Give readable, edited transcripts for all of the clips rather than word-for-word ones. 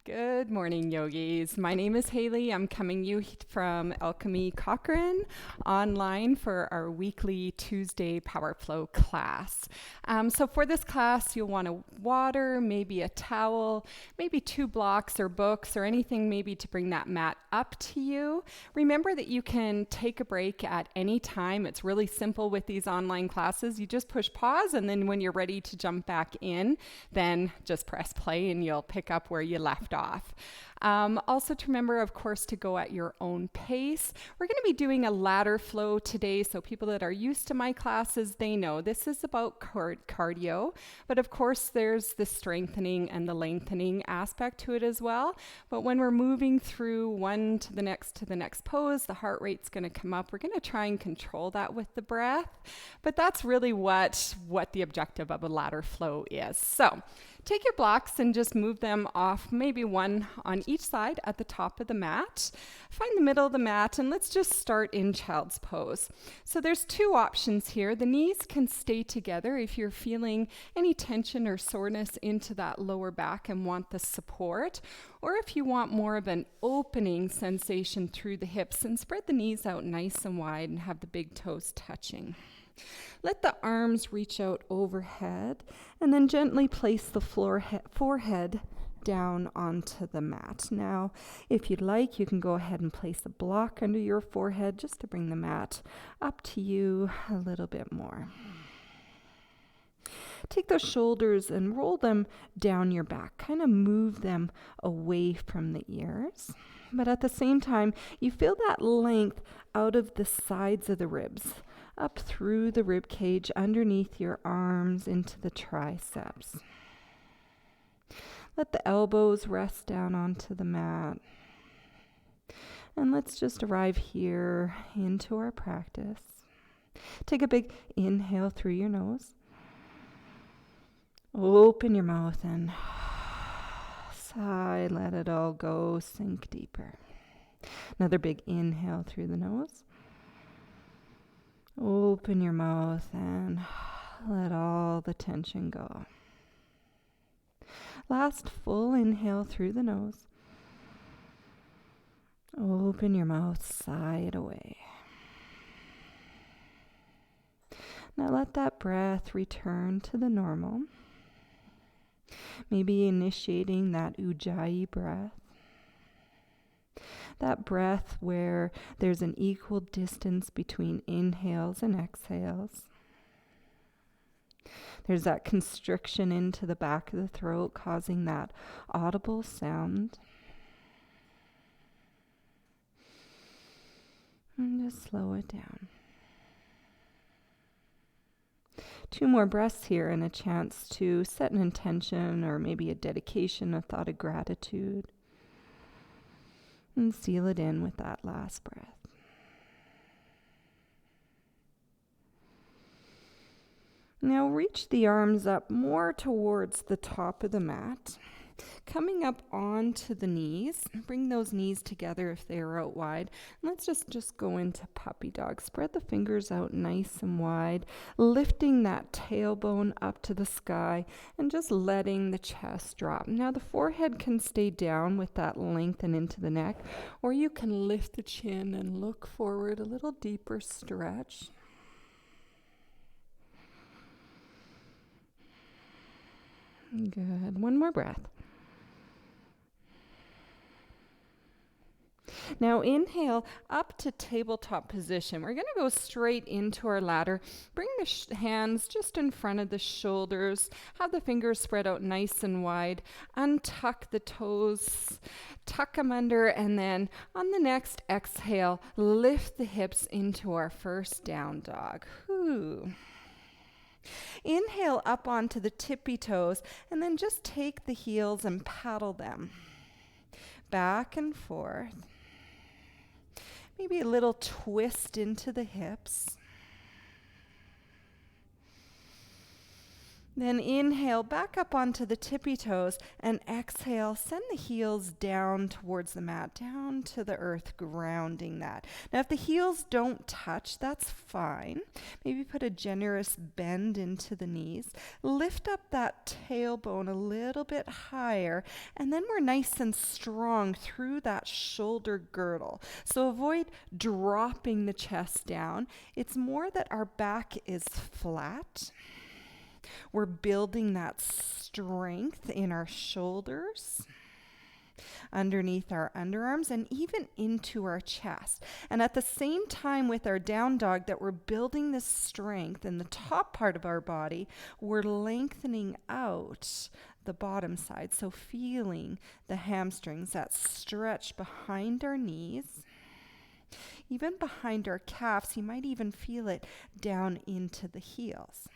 Good morning, yogis. My name is Hayley. I'm coming you from Alchemy Cochrane online for our weekly Tuesday Power Flow class. So for this class, you'll want a water, maybe a towel, maybe 2 blocks or books or anything maybe to bring that mat up to you. Remember that you can take a break at any time. It's really simple with these online classes. You just push pause, and then when you're ready to jump back in, then just press play and you'll pick up where you left off. Also to remember, of course, to go at your own pace. We're going to be doing a ladder flow today, so people that are used to my classes, they know this is about cardio, but of course there's the strengthening and the lengthening aspect to it as well. But when we're moving through one to the next pose, the heart rate's going to come up. We're going to try and control that with the breath, but that's really what the objective of a ladder flow is. So take your blocks and just move them off, maybe one on each side at the top of the mat. Find the middle of the mat, and let's just start in child's pose. So there's 2 options here. The knees can stay together if you're feeling any tension or soreness into that lower back and want the support, or if you want more of an opening sensation through the hips, and spread the knees out nice and wide and have the big toes touching. Let the arms reach out overhead, and then gently place the forehead down onto the mat. Now, if you'd like, you can go ahead and place a block under your forehead just to bring the mat up to you a little bit more. Take those shoulders and roll them down your back. Kind of move them away from the ears. But at the same time, you feel that length out of the sides of the ribs, up through the rib cage, underneath your arms, into the triceps. Let the elbows rest down onto the mat. And let's just arrive here into our practice. Take a big inhale through your nose. Open your mouth and sigh, let it all go, sink deeper. Another big inhale through the nose. Open your mouth and let all the tension go. Last full inhale through the nose. Open your mouth, sigh it away. Now let that breath return to the normal. Maybe initiating that ujjayi breath. That breath where there's an equal distance between inhales and exhales. There's that constriction into the back of the throat, causing that audible sound. And just slow it down. 2 more breaths here and a chance to set an intention or maybe a dedication, a thought of gratitude. And seal it in with that last breath. Now reach the arms up more towards the top of the mat. Coming up onto the knees. Bring those knees together if they are out wide. Let's just go into puppy dog. Spread the fingers out nice and wide, lifting that tailbone up to the sky and just letting the chest drop. Now the forehead can stay down with that lengthen into the neck, or you can lift the chin and look forward, a little deeper stretch. Good. One more breath. Now inhale up to tabletop position. We're going to go straight into our ladder. Bring the hands just in front of the shoulders. Have the fingers spread out nice and wide. Untuck the toes. Tuck them under, and then on the next exhale, lift the hips into our first down dog. Whew. Inhale up onto the tippy toes, and then just take the heels and paddle them back and forth. Maybe a little twist into the hips. Then inhale back up onto the tippy toes, and exhale, send the heels down towards the mat, down to the earth, grounding that. Now if the heels don't touch, that's fine. Maybe put a generous bend into the knees. Lift up that tailbone a little bit higher, and then we're nice and strong through that shoulder girdle. So avoid dropping the chest down. It's more that our back is flat. We're building that strength in our shoulders, underneath our underarms, and even into our chest. And at the same time with our down dog that we're building this strength in the top part of our body, we're lengthening out the bottom side. So feeling the hamstrings, that stretch behind our knees, even behind our calves. You might even feel it down into the heels.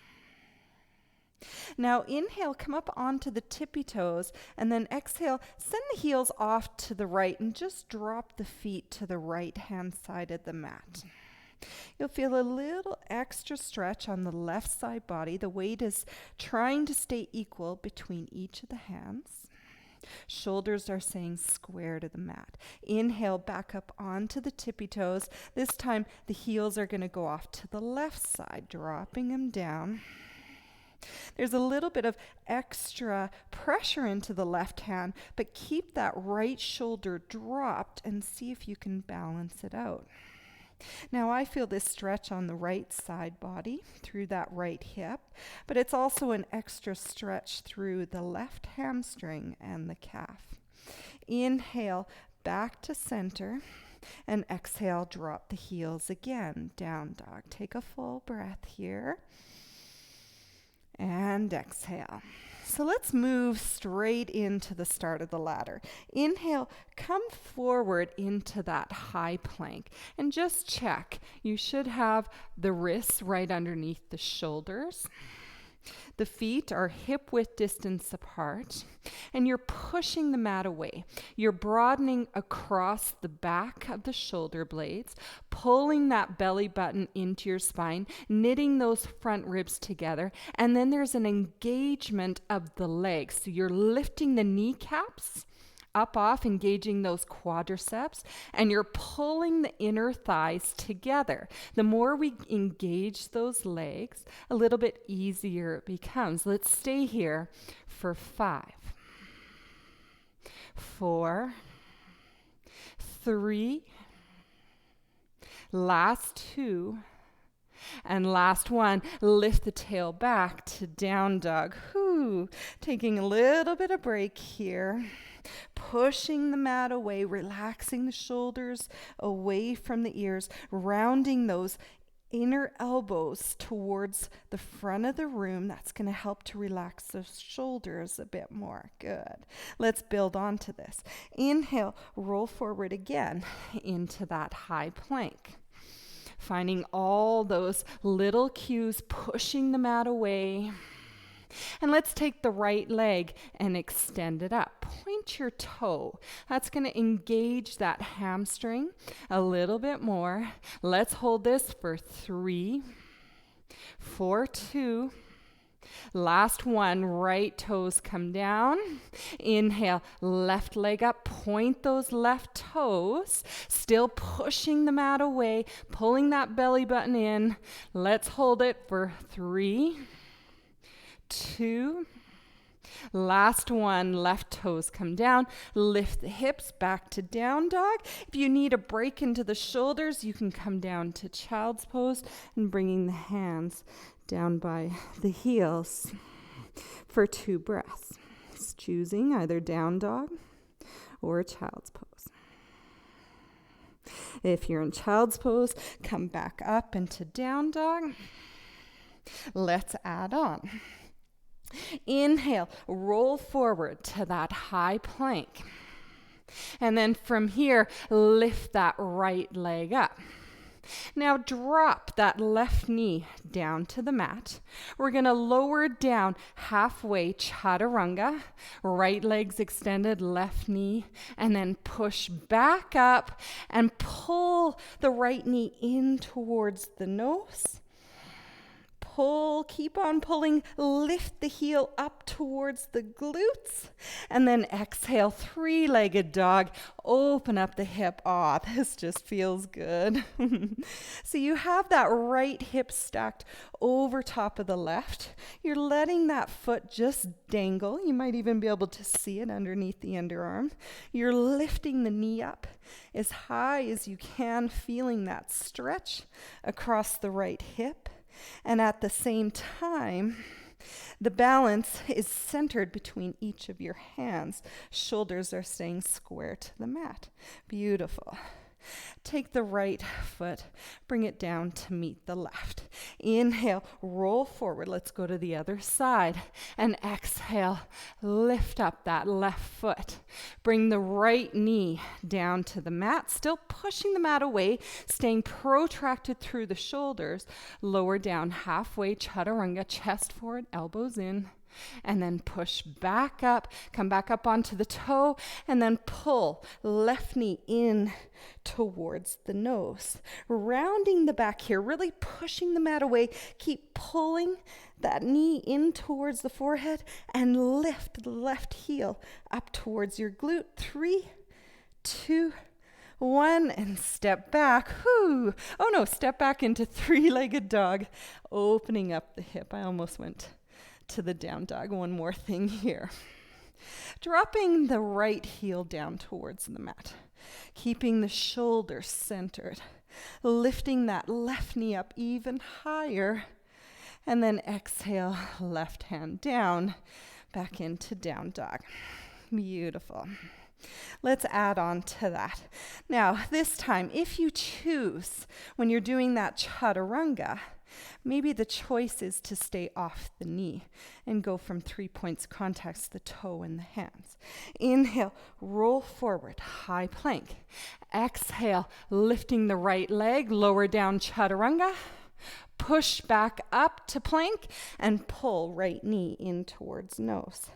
Now inhale, come up onto the tippy toes, and then exhale, send the heels off to the right and just drop the feet to the right hand side of the mat. You'll feel a little extra stretch on the left side body. The weight is trying to stay equal between each of the hands. Shoulders are staying square to the mat. Inhale back up onto the tippy toes. This time the heels are going to go off to the left side, dropping them down. There's a little bit of extra pressure into the left hand, but keep that right shoulder dropped and see if you can balance it out. Now I feel this stretch on the right side body through that right hip, but it's also an extra stretch through the left hamstring and the calf. Inhale back to center, and exhale, drop the heels again, down dog. Take a full breath here. And exhale. So let's move straight into the start of the ladder. Inhale, come forward into that high plank and just check. You should have the wrists right underneath the shoulders. The feet are hip width distance apart, and you're pushing the mat away. You're broadening across the back of the shoulder blades, pulling that belly button into your spine, knitting those front ribs together, and then there's an engagement of the legs. So you're lifting the kneecaps up off, engaging those quadriceps, and you're pulling the inner thighs together. The more we engage those legs, a little bit easier it becomes. Let's stay here for 5, 4, 3, last 2, and last 1. Lift the tail back to down dog. Taking a little bit of break here. Pushing the mat away, relaxing the shoulders away from the ears, rounding those inner elbows towards the front of the room. That's going to help to relax the shoulders a bit more. Good. Let's build onto this. Inhale, roll forward again into that high plank. Finding all those little cues, pushing the mat away. And let's take the right leg and extend it up. Point your toe. That's going to engage that hamstring a little bit more. Let's hold this for 3, 4, 2. Last 1, right toes come down. Inhale, left leg up, point those left toes. Still pushing the mat away, pulling that belly button in. Let's hold it for 3, 2, last 1, left toes come down, lift the hips back to down dog. If you need a break into the shoulders, you can come down to child's pose and bringing the hands down by the heels for 2 breaths. It's choosing either down dog or child's pose. If you're in child's pose, come back up into down dog. Let's add on. Inhale, roll forward to that high plank. And then from here, lift that right leg up. Now drop that left knee down to the mat. We're going to lower down halfway, chaturanga. Right leg's extended, left knee, and then push back up and pull the right knee in towards the nose. pull, keep on pulling, lift the heel up towards the glutes, and then exhale, three-legged dog, open up the hip. Aw, this just feels good. So you have that right hip stacked over top of the left. You're letting that foot just dangle. You might even be able to see it underneath the underarm. You're lifting the knee up as high as you can, feeling that stretch across the right hip. And at the same time, the balance is centered between each of your hands. Shoulders are staying square to the mat. Beautiful. Take the right foot, bring it down to meet the left. Inhale, roll forward. Let's go to the other side. And exhale, lift up that left foot. Bring the right knee down to the mat, still pushing the mat away, staying protracted through the shoulders. Lower down halfway, chaturanga, chest forward, elbows in. And then push back up, come back up onto the toe, and then pull left knee in towards the nose. Rounding the back here, really pushing the mat away. Keep pulling that knee in towards the forehead and lift the left heel up towards your glute. 3, 2, 1, and step back. Whew. Oh no, step back into three-legged dog, opening up the hip. I almost went to the down dog. One more thing here. Dropping the right heel down towards the mat, keeping the shoulders centered, lifting that left knee up even higher, and then exhale, left hand down, back into down dog. Beautiful. Let's add on to that. Now, this time, if you choose, when you're doing that chaturanga, maybe the choice is to stay off the knee and go from 3 points contact to the toe and the hands. Inhale, roll forward, high plank. Exhale, lifting the right leg, lower down chaturanga. Push back up to plank and pull right knee in towards nose.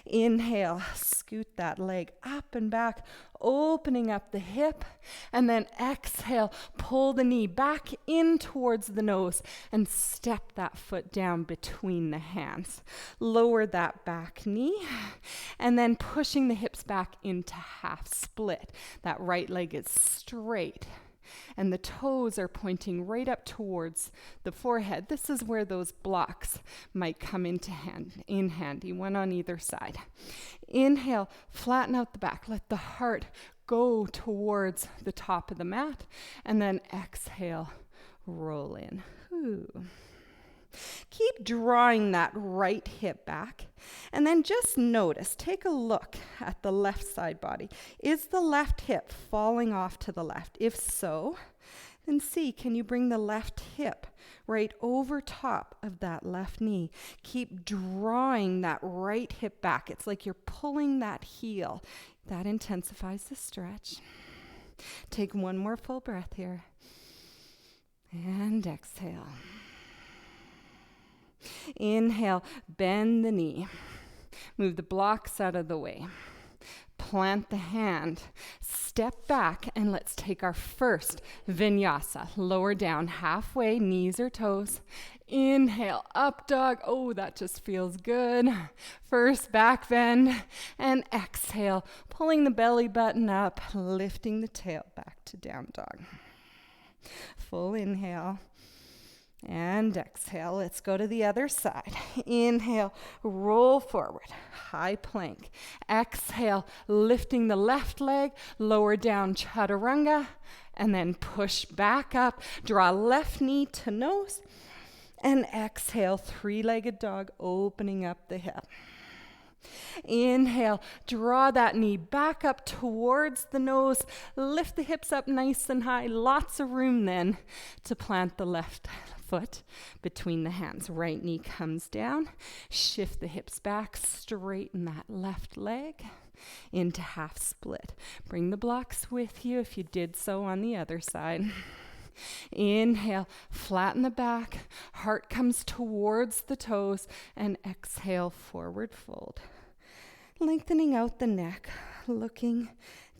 Inhale, scoot that leg up and back, opening up the hip. And then exhale, pull the knee back in towards the nose and step that foot down between the hands. Lower that back knee and then pushing the hips back into half split. That right leg is straight. And the toes are pointing right up towards the forehead. This is where those blocks might come into handy, one on either side. Inhale, flatten out the back. Let the heart go towards the top of the mat. And then exhale, roll in. Ooh. Keep drawing that right hip back. And then just notice, take a look at the left side body. Is the left hip falling off to the left? If so, then see, can you bring the left hip right over top of that left knee? Keep drawing that right hip back. It's like you're pulling that heel. That intensifies the stretch. Take one more full breath here. And exhale. Inhale, bend the knee. Move the blocks out of the way. Plant the hand. Step back and let's take our first vinyasa. Lower down halfway, knees or toes. Inhale, up dog. Oh, that just feels good. First back bend and exhale, pulling the belly button up, lifting the tail back to down dog. Full inhale. And exhale. Let's go to the other side. Inhale, roll forward, high plank. Exhale, lifting the left leg, lower down chaturanga, and then push back up. Draw left knee to nose, and exhale, three-legged dog, opening up the hip. Inhale, draw that knee back up towards the nose. Lift the hips up nice and high. Lots of room then to plant the left foot between the hands. Right knee comes down. Shift the hips back. Straighten that left leg into half split. Bring the blocks with you if you did so on the other side. Inhale, flatten the back. Heart comes towards the toes. And exhale, forward fold. Lengthening out the neck, looking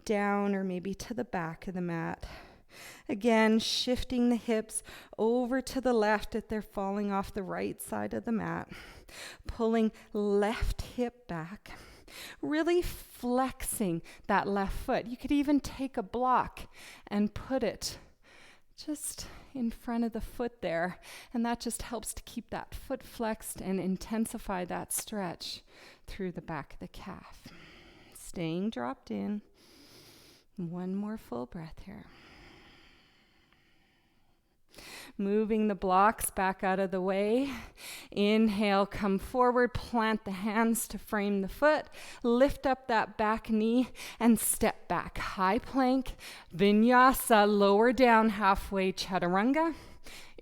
down or maybe to the back of the mat. Again, shifting the hips over to the left if they're falling off the right side of the mat. Pulling left hip back. Really flexing that left foot. You could even take a block and put it just in front of the foot there. And that just helps to keep that foot flexed and intensify that stretch through the back of the calf. Staying dropped in. One more full breath here. Moving the blocks back out of the way. Inhale, come forward, plant the hands to frame the foot, lift up that back knee and step back. High plank, vinyasa, lower down halfway, chaturanga.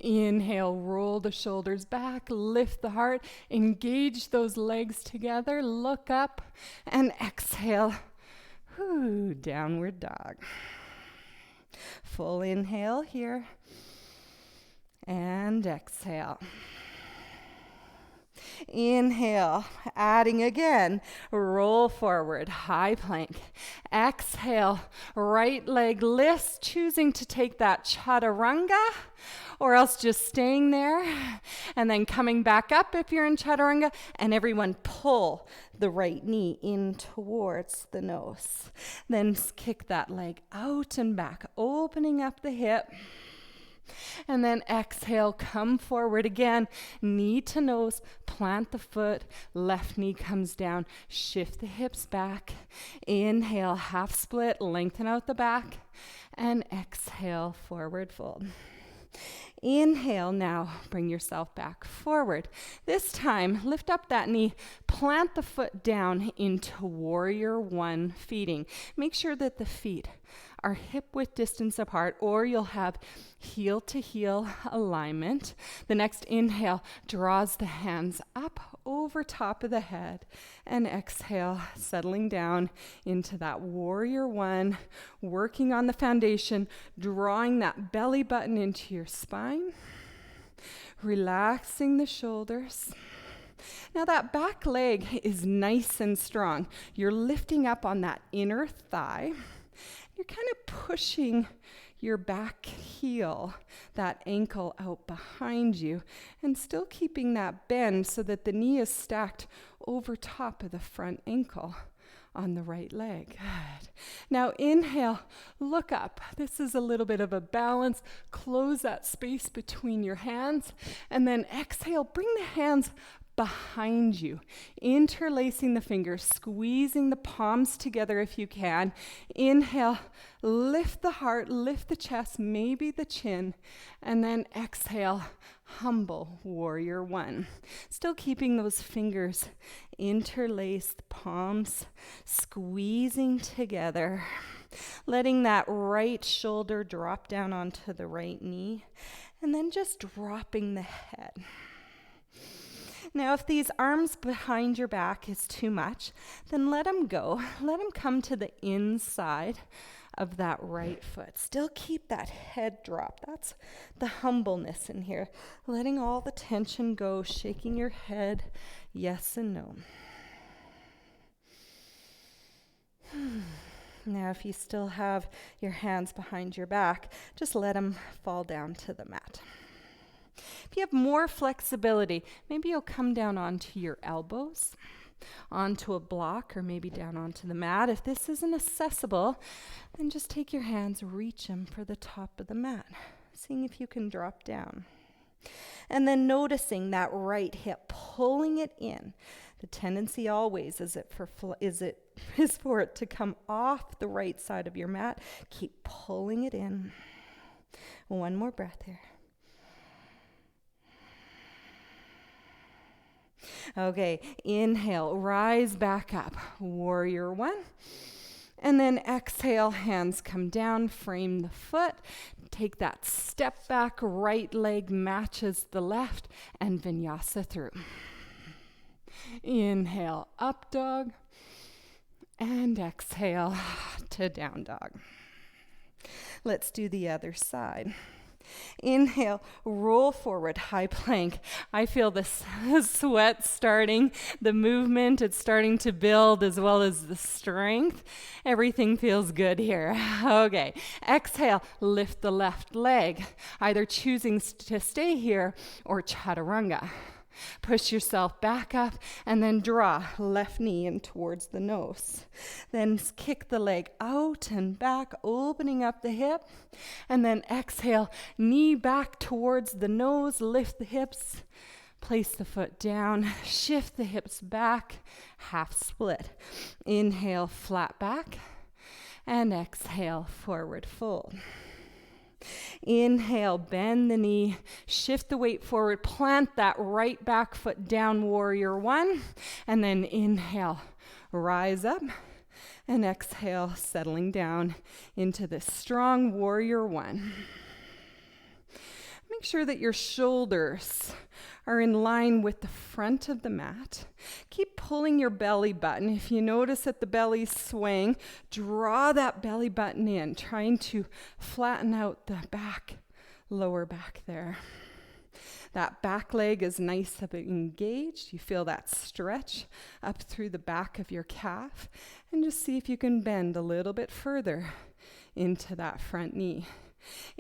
Inhale, roll the shoulders back, lift the heart, engage those legs together, look up, and exhale. Downward dog. Full inhale here. And exhale. Inhale, adding again, roll forward, high plank. Exhale, right leg lifts, choosing to take that chaturanga, or else just staying there, and then coming back up if you're in chaturanga, and everyone pull the right knee in towards the nose. Then kick that leg out and back, opening up the hip. And then exhale, come forward again, knee to nose, plant the foot, left knee comes down, shift the hips back. Inhale, half split, lengthen out the back, and exhale, forward fold. Inhale now, bring yourself back forward. This time, lift up that knee, plant the foot down into warrior one feeding. Make sure that the feet are hip width distance apart, or you'll have heel to heel alignment. The next inhale draws the hands up over top of the head, and exhale, settling down into that warrior one, working on the foundation, drawing that belly button into your spine, relaxing the shoulders. Now that back leg is nice and strong. You're lifting up on that inner thigh. You're kind of pushing your back heel, that ankle out behind you, and still keeping that bend so that the knee is stacked over top of the front ankle on the right leg. Good. Now inhale, look up. This is a little bit of a balance. Close that space between your hands, and then exhale, bring the hands behind you, interlacing the fingers, squeezing the palms together if you can. Inhale, lift the heart, lift the chest, maybe the chin, and then exhale, humble warrior one. Still keeping those fingers interlaced, palms squeezing together, letting that right shoulder drop down onto the right knee, and then just dropping the head. Now, if these arms behind your back is too much, then let them go. Let them come to the inside of that right foot. Still keep that head drop. That's the humbleness in here. Letting all the tension go, shaking your head, yes and no. Now, if you still have your hands behind your back, just let them fall down to the mat. If you have more flexibility, maybe you'll come down onto your elbows, onto a block, or maybe down onto the mat. If this isn't accessible, then just take your hands, reach them for the top of the mat, seeing if you can drop down. And then noticing that right hip, pulling it in. The tendency always is for it to come off the right side of your mat. Keep pulling it in. One more breath here. Okay, inhale, rise back up, warrior one. And then exhale, hands come down, frame the foot. Take that step back, right leg matches the left, and vinyasa through. Inhale, up dog. And exhale to down dog. Let's do the other side. Inhale, roll forward, high plank. I feel the sweat starting, the movement, it's starting to build as well as the strength. Everything feels good here. Okay, exhale, lift the left leg, either choosing to stay here or chaturanga. Push yourself back up and then draw left knee in towards the nose. Then kick the leg out and back, opening up the hip. And then exhale, knee back towards the nose, lift the hips. Place the foot down, shift the hips back, half split. Inhale, flat back. And exhale, forward fold. Inhale, bend the knee, shift the weight forward, plant that right back foot down, warrior one, and then inhale, rise up, and exhale, settling down into this strong warrior one. Make sure that your shoulders are in line with the front of the mat. Keep pulling your belly button. If you notice that the belly's swaying, draw that belly button in, trying to flatten out the back, lower back there. That back leg is nice and engaged. You feel that stretch up through the back of your calf. And just see if you can bend a little bit further into that front knee.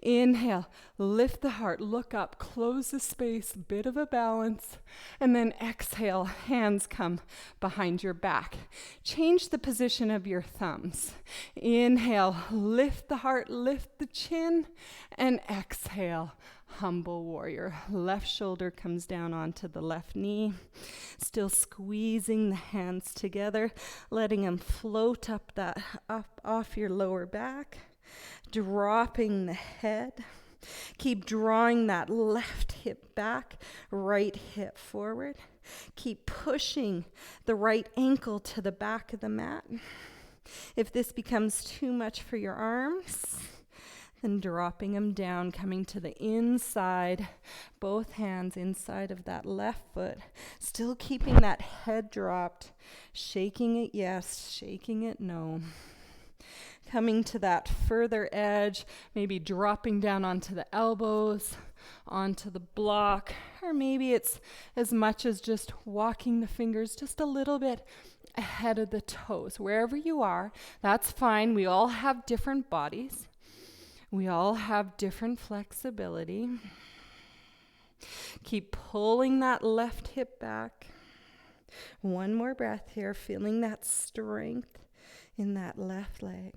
Inhale, lift the heart, look up, close the space, bit of a balance, and then exhale, hands come behind your back. Change the position of your thumbs. Inhale, lift the heart, lift the chin, and exhale, humble warrior. Left shoulder comes down onto the left knee, still squeezing the hands together, letting them float up off your lower back. Dropping the head. Keep drawing that left hip back, right hip forward. Keep pushing the right ankle to the back of the mat. If this becomes too much for your arms, then dropping them down, coming to the inside, both hands inside of that left foot. Still keeping that head dropped, shaking it yes, shaking it no. Coming to that further edge, maybe dropping down onto the elbows, onto the block, or maybe it's as much as just walking the fingers just a little bit ahead of the toes. Wherever you are, that's fine. We all have different bodies. We all have different flexibility. Keep pulling that left hip back. One more breath here, feeling that strength in that left leg.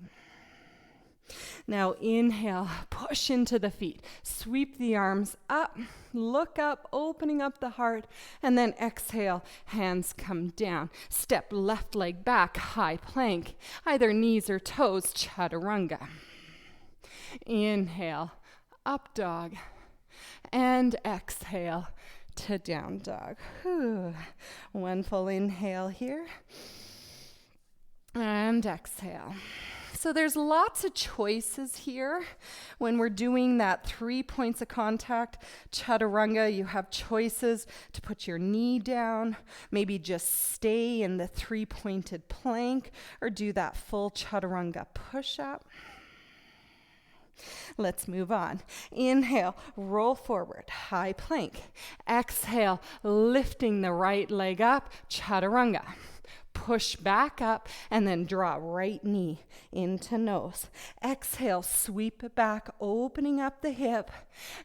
Now inhale, push into the feet, sweep the arms up, look up, opening up the heart, and then exhale, hands come down. Step left leg back, high plank, either knees or toes, chaturanga. Inhale, up dog, and exhale to down dog. Whew. One full inhale here. And exhale. So there's lots of choices here. When we're doing that 3 points of contact, chaturanga, you have choices to put your knee down, maybe just stay in the 3-pointed plank, or do that full chaturanga push-up. Let's move on. Inhale, roll forward, high plank. Exhale, lifting the right leg up, chaturanga. Push back up and then draw right knee into nose. Exhale, sweep it back, opening up the hip,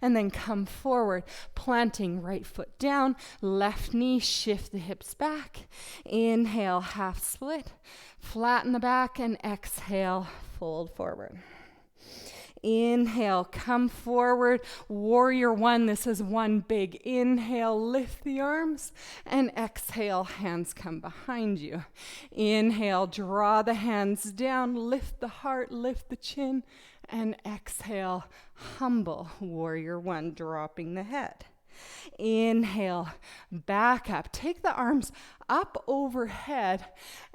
and then come forward, planting right foot down, left knee, shift the hips back. Inhale, half split, flatten the back, and exhale, fold forward. Inhale, come forward, warrior one. This is one big inhale, lift the arms, and exhale, hands come behind you. Inhale, draw the hands down, lift the heart, lift the chin, and exhale, humble, warrior one, dropping the head. Inhale, back up, take the arms up overhead,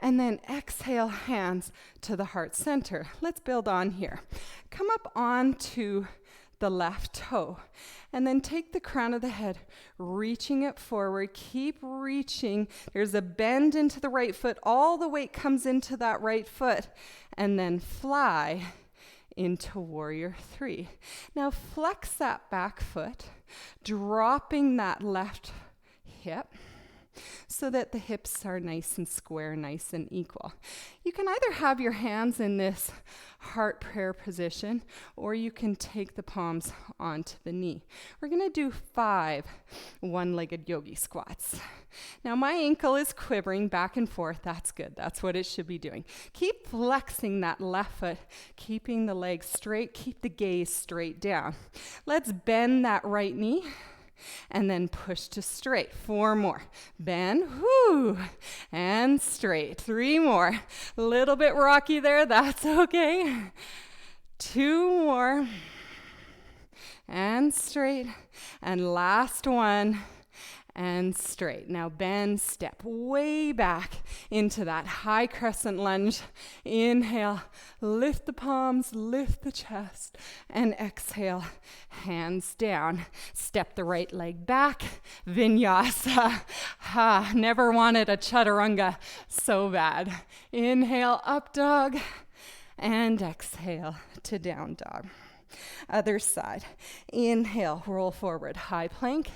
and then exhale, hands to the heart center. Let's build on here. Come up onto the left toe, and then take the crown of the head, reaching it forward, keep reaching. There's a bend into the right foot, all the weight comes into that right foot, and then fly into warrior 3. Now flex that back foot, dropping that left hip so that the hips are nice and square, nice and equal. You can either have your hands in this heart prayer position, or you can take the palms onto the knee. We're going to do 5 one-legged yogi squats. Now my ankle is quivering back and forth. That's good. That's what it should be doing. Keep flexing that left foot, keeping the legs straight, keep the gaze straight down. Let's bend that right knee. And then push to straight. 4 more. Bend, whoo, and straight. 3 more. A little bit rocky there, that's okay. 2 more. And straight. And last one. And straight. Now bend, step way back into that high crescent lunge. Inhale, lift the palms, lift the chest, and exhale, hands down. Step the right leg back, vinyasa. Never wanted a chaturanga so bad. Inhale, up dog, and exhale to down dog. Other side. Inhale, roll forward, high plank.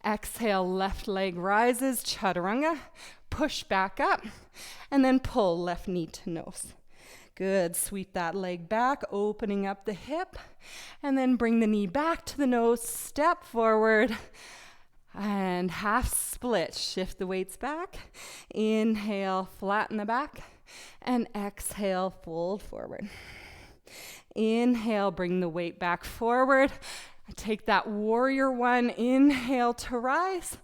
Exhale, left leg rises, chaturanga. Push back up, and then pull left knee to nose. Good, sweep that leg back, opening up the hip, and then bring the knee back to the nose, step forward, and half split. Shift the weights back. Inhale, flatten the back, and exhale, fold forward. Inhale, bring the weight back forward. Take that warrior 1. Inhale to rise.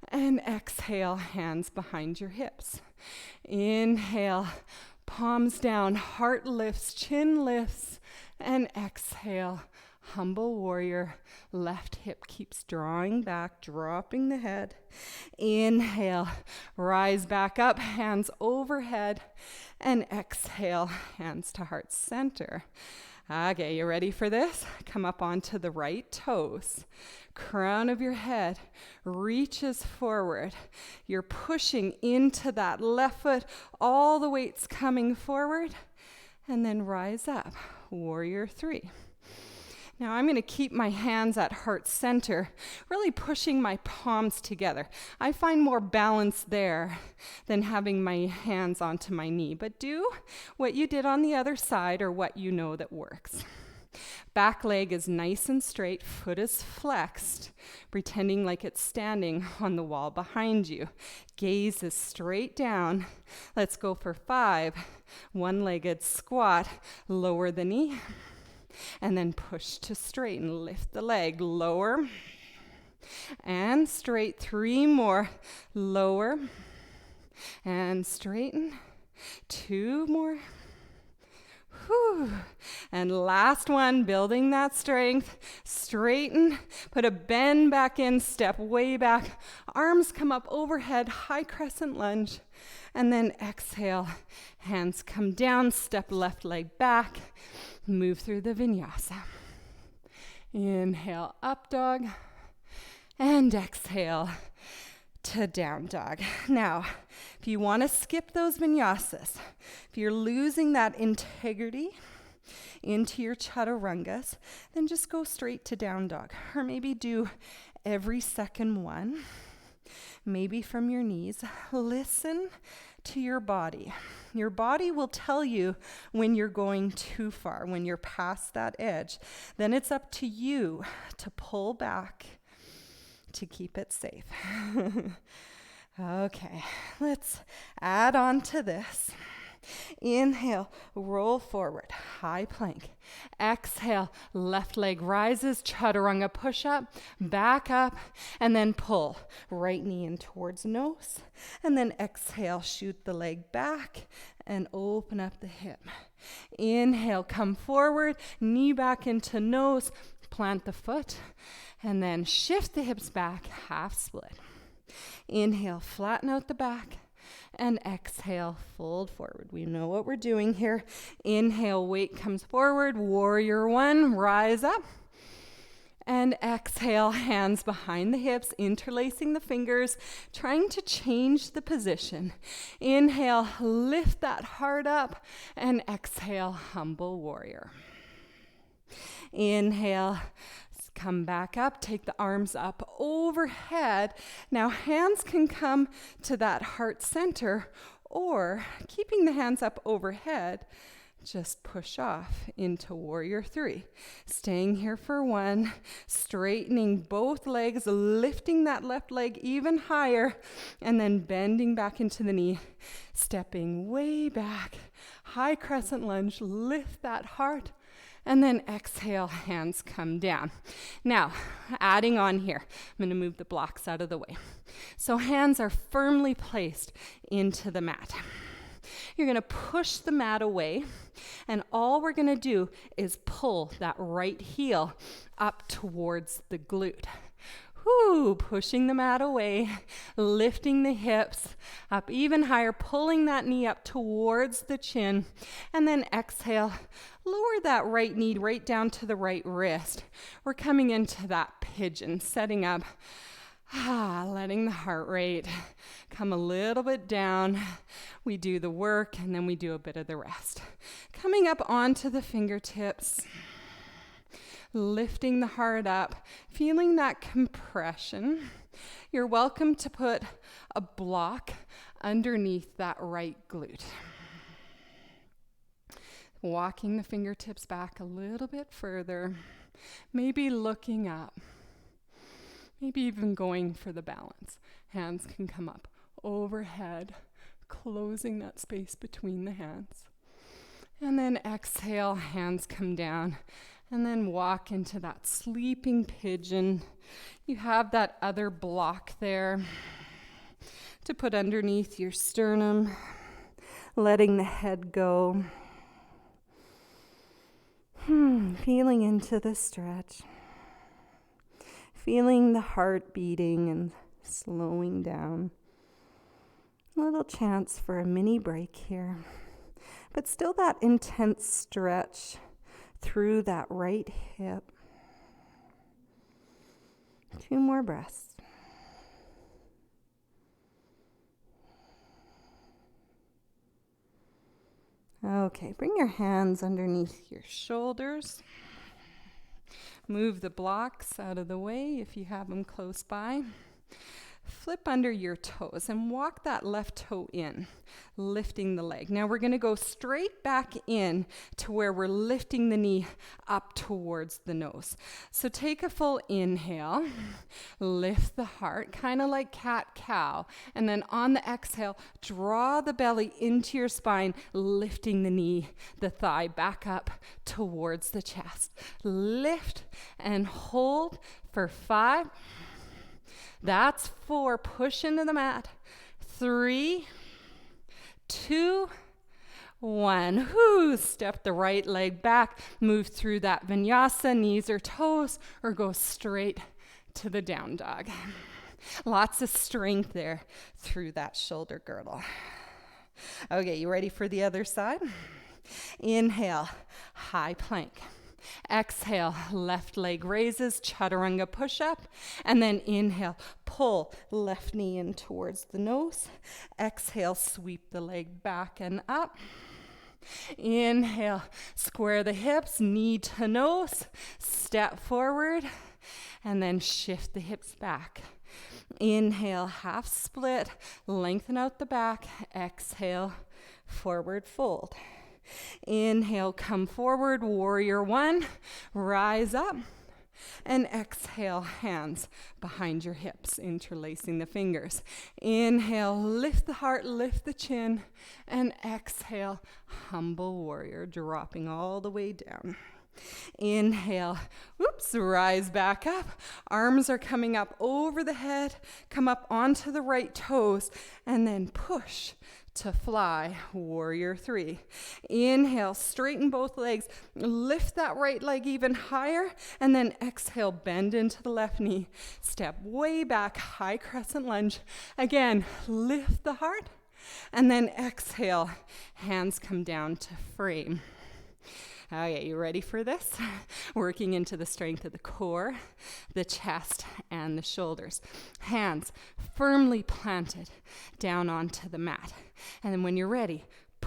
And exhale, hands behind your hips. Inhale, palms down, heart lifts, chin lifts. And exhale, humble warrior. Left hip keeps drawing back, dropping the head. Inhale, rise back up, hands overhead. And exhale, hands to heart center. Okay, you ready for this? Come up onto the right toes. Crown of your head reaches forward. You're pushing into that left foot, all the weight's coming forward. And then rise up, warrior 3. Now I'm going to keep my hands at heart center, really pushing my palms together. I find more balance there than having my hands onto my knee, but do what you did on the other side or what you know that works. Back leg is nice and straight, foot is flexed, pretending like it's standing on the wall behind you. Gaze is straight down. Let's go for 5. One-legged squat, lower the knee. And then push to straighten, lift the leg, lower, and straight. 3 more, lower, and straighten. 2 more, whew. And last one, building that strength, straighten, put a bend back in, step way back, arms come up overhead, high crescent lunge, and then exhale, hands come down, step left leg back, move through the vinyasa. Inhale, up dog, and exhale to down dog. Now, if you want to skip those vinyasas, if you're losing that integrity into your chaturangas, then just go straight to down dog, or maybe do every second one, maybe from your knees. Listen to your body. Your body will tell you when you're going too far, when you're past that edge. Then it's up to you to pull back to keep it safe. Okay, let's add on to this. Inhale, roll forward, high plank. Exhale, left leg rises, chaturanga push up, back up, and then pull. Right knee in towards nose, and then exhale, shoot the leg back, and open up the hip. Inhale, come forward, knee back into nose, plant the foot, and then shift the hips back, half split. Inhale, flatten out the back. And exhale, fold forward. We know what we're doing here. Inhale, weight comes forward. Warrior 1, rise up. And exhale, hands behind the hips, interlacing the fingers, trying to change the position. Inhale, lift that heart up. And exhale, humble warrior. Inhale, come back up, take the arms up overhead. Now hands can come to that heart center, or keeping the hands up overhead, just push off into warrior three. Staying here for one, straightening both legs, lifting that left leg even higher, and then bending back into the knee, stepping way back, high crescent lunge, lift that heart, and then exhale, hands come down. Now, adding on here, I'm going to move the blocks out of the way. So hands are firmly placed into the mat. You're going to push the mat away, and all we're going to do is pull that right heel up towards the glute. Whoo, pushing the mat away, lifting the hips up even higher, pulling that knee up towards the chin, and then exhale, lower that right knee right down to the right wrist. We're coming into that pigeon, setting up. Letting the heart rate come a little bit down. We do the work and then we do a bit of the rest. Coming up onto the fingertips, lifting the heart up, feeling that compression. You're welcome to put a block underneath that right glute. Walking the fingertips back a little bit further, maybe looking up. Maybe even going for the balance. Hands can come up overhead, closing that space between the hands. And then exhale, hands come down, and then walk into that sleeping pigeon. You have that other block there to put underneath your sternum, letting the head go. Feeling into the stretch. Feeling the heart beating and slowing down. A little chance for a mini break here. But still that intense stretch through that right hip. 2 more breaths. Okay, bring your hands underneath your shoulders. Move the blocks out of the way if you have them close by. Flip under your toes and walk that left toe in, lifting the leg. Now we're going to go straight back in to where we're lifting the knee up towards the nose. So take a full inhale, lift the heart, kind of like cat-cow. And then on the exhale, draw the belly into your spine, lifting the knee, the thigh back up towards the chest. Lift and hold for 5. That's 4. Push into the mat. 3, 2, 1. Step the right leg back. Move through that vinyasa, knees or toes, or go straight to the down dog. Lots of strength there through that shoulder girdle. Okay, you ready for the other side? Inhale, high plank. Exhale, left leg raises, chaturanga push-up, and then inhale, pull left knee in towards the nose. Exhale, sweep the leg back and up. Inhale, square the hips, knee to nose, step forward, and then shift the hips back. Inhale, half split, lengthen out the back. Exhale, forward fold. Inhale, come forward, warrior 1, rise up, and exhale, hands behind your hips, interlacing the fingers. Inhale, lift the heart, lift the chin, and exhale, humble warrior, dropping all the way down. Inhale, rise back up. Arms are coming up over the head, come up onto the right toes, and then push to fly, warrior 3. Inhale, straighten both legs, lift that right leg even higher, and then exhale, bend into the left knee, step way back, high crescent lunge. Again, lift the heart, and then exhale, hands come down to frame. Okay, you ready for this? Working into the strength of the core, the chest, and the shoulders. Hands firmly planted down onto the mat. And then when you're ready,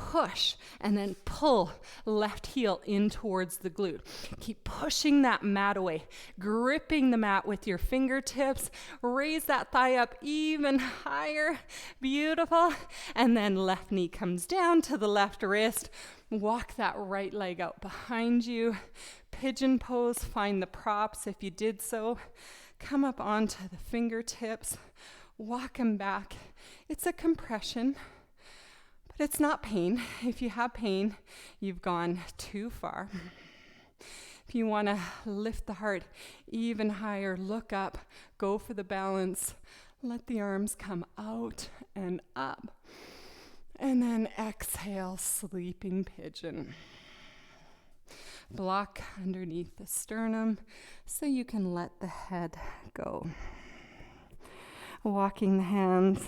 push, and then pull left heel in towards the glute. Keep pushing that mat away, gripping the mat with your fingertips. Raise that thigh up even higher. Beautiful. And then left knee comes down to the left wrist. Walk that right leg out behind you. Pigeon pose. Find the props if you did so. Come up onto the fingertips. Walk them back. It's a compression, but it's not pain. If you have pain, you've gone too far. If you want to lift the heart even higher, look up, go for the balance. Let the arms come out and up. And then exhale, sleeping pigeon. Block underneath the sternum so you can let the head go. Walking the hands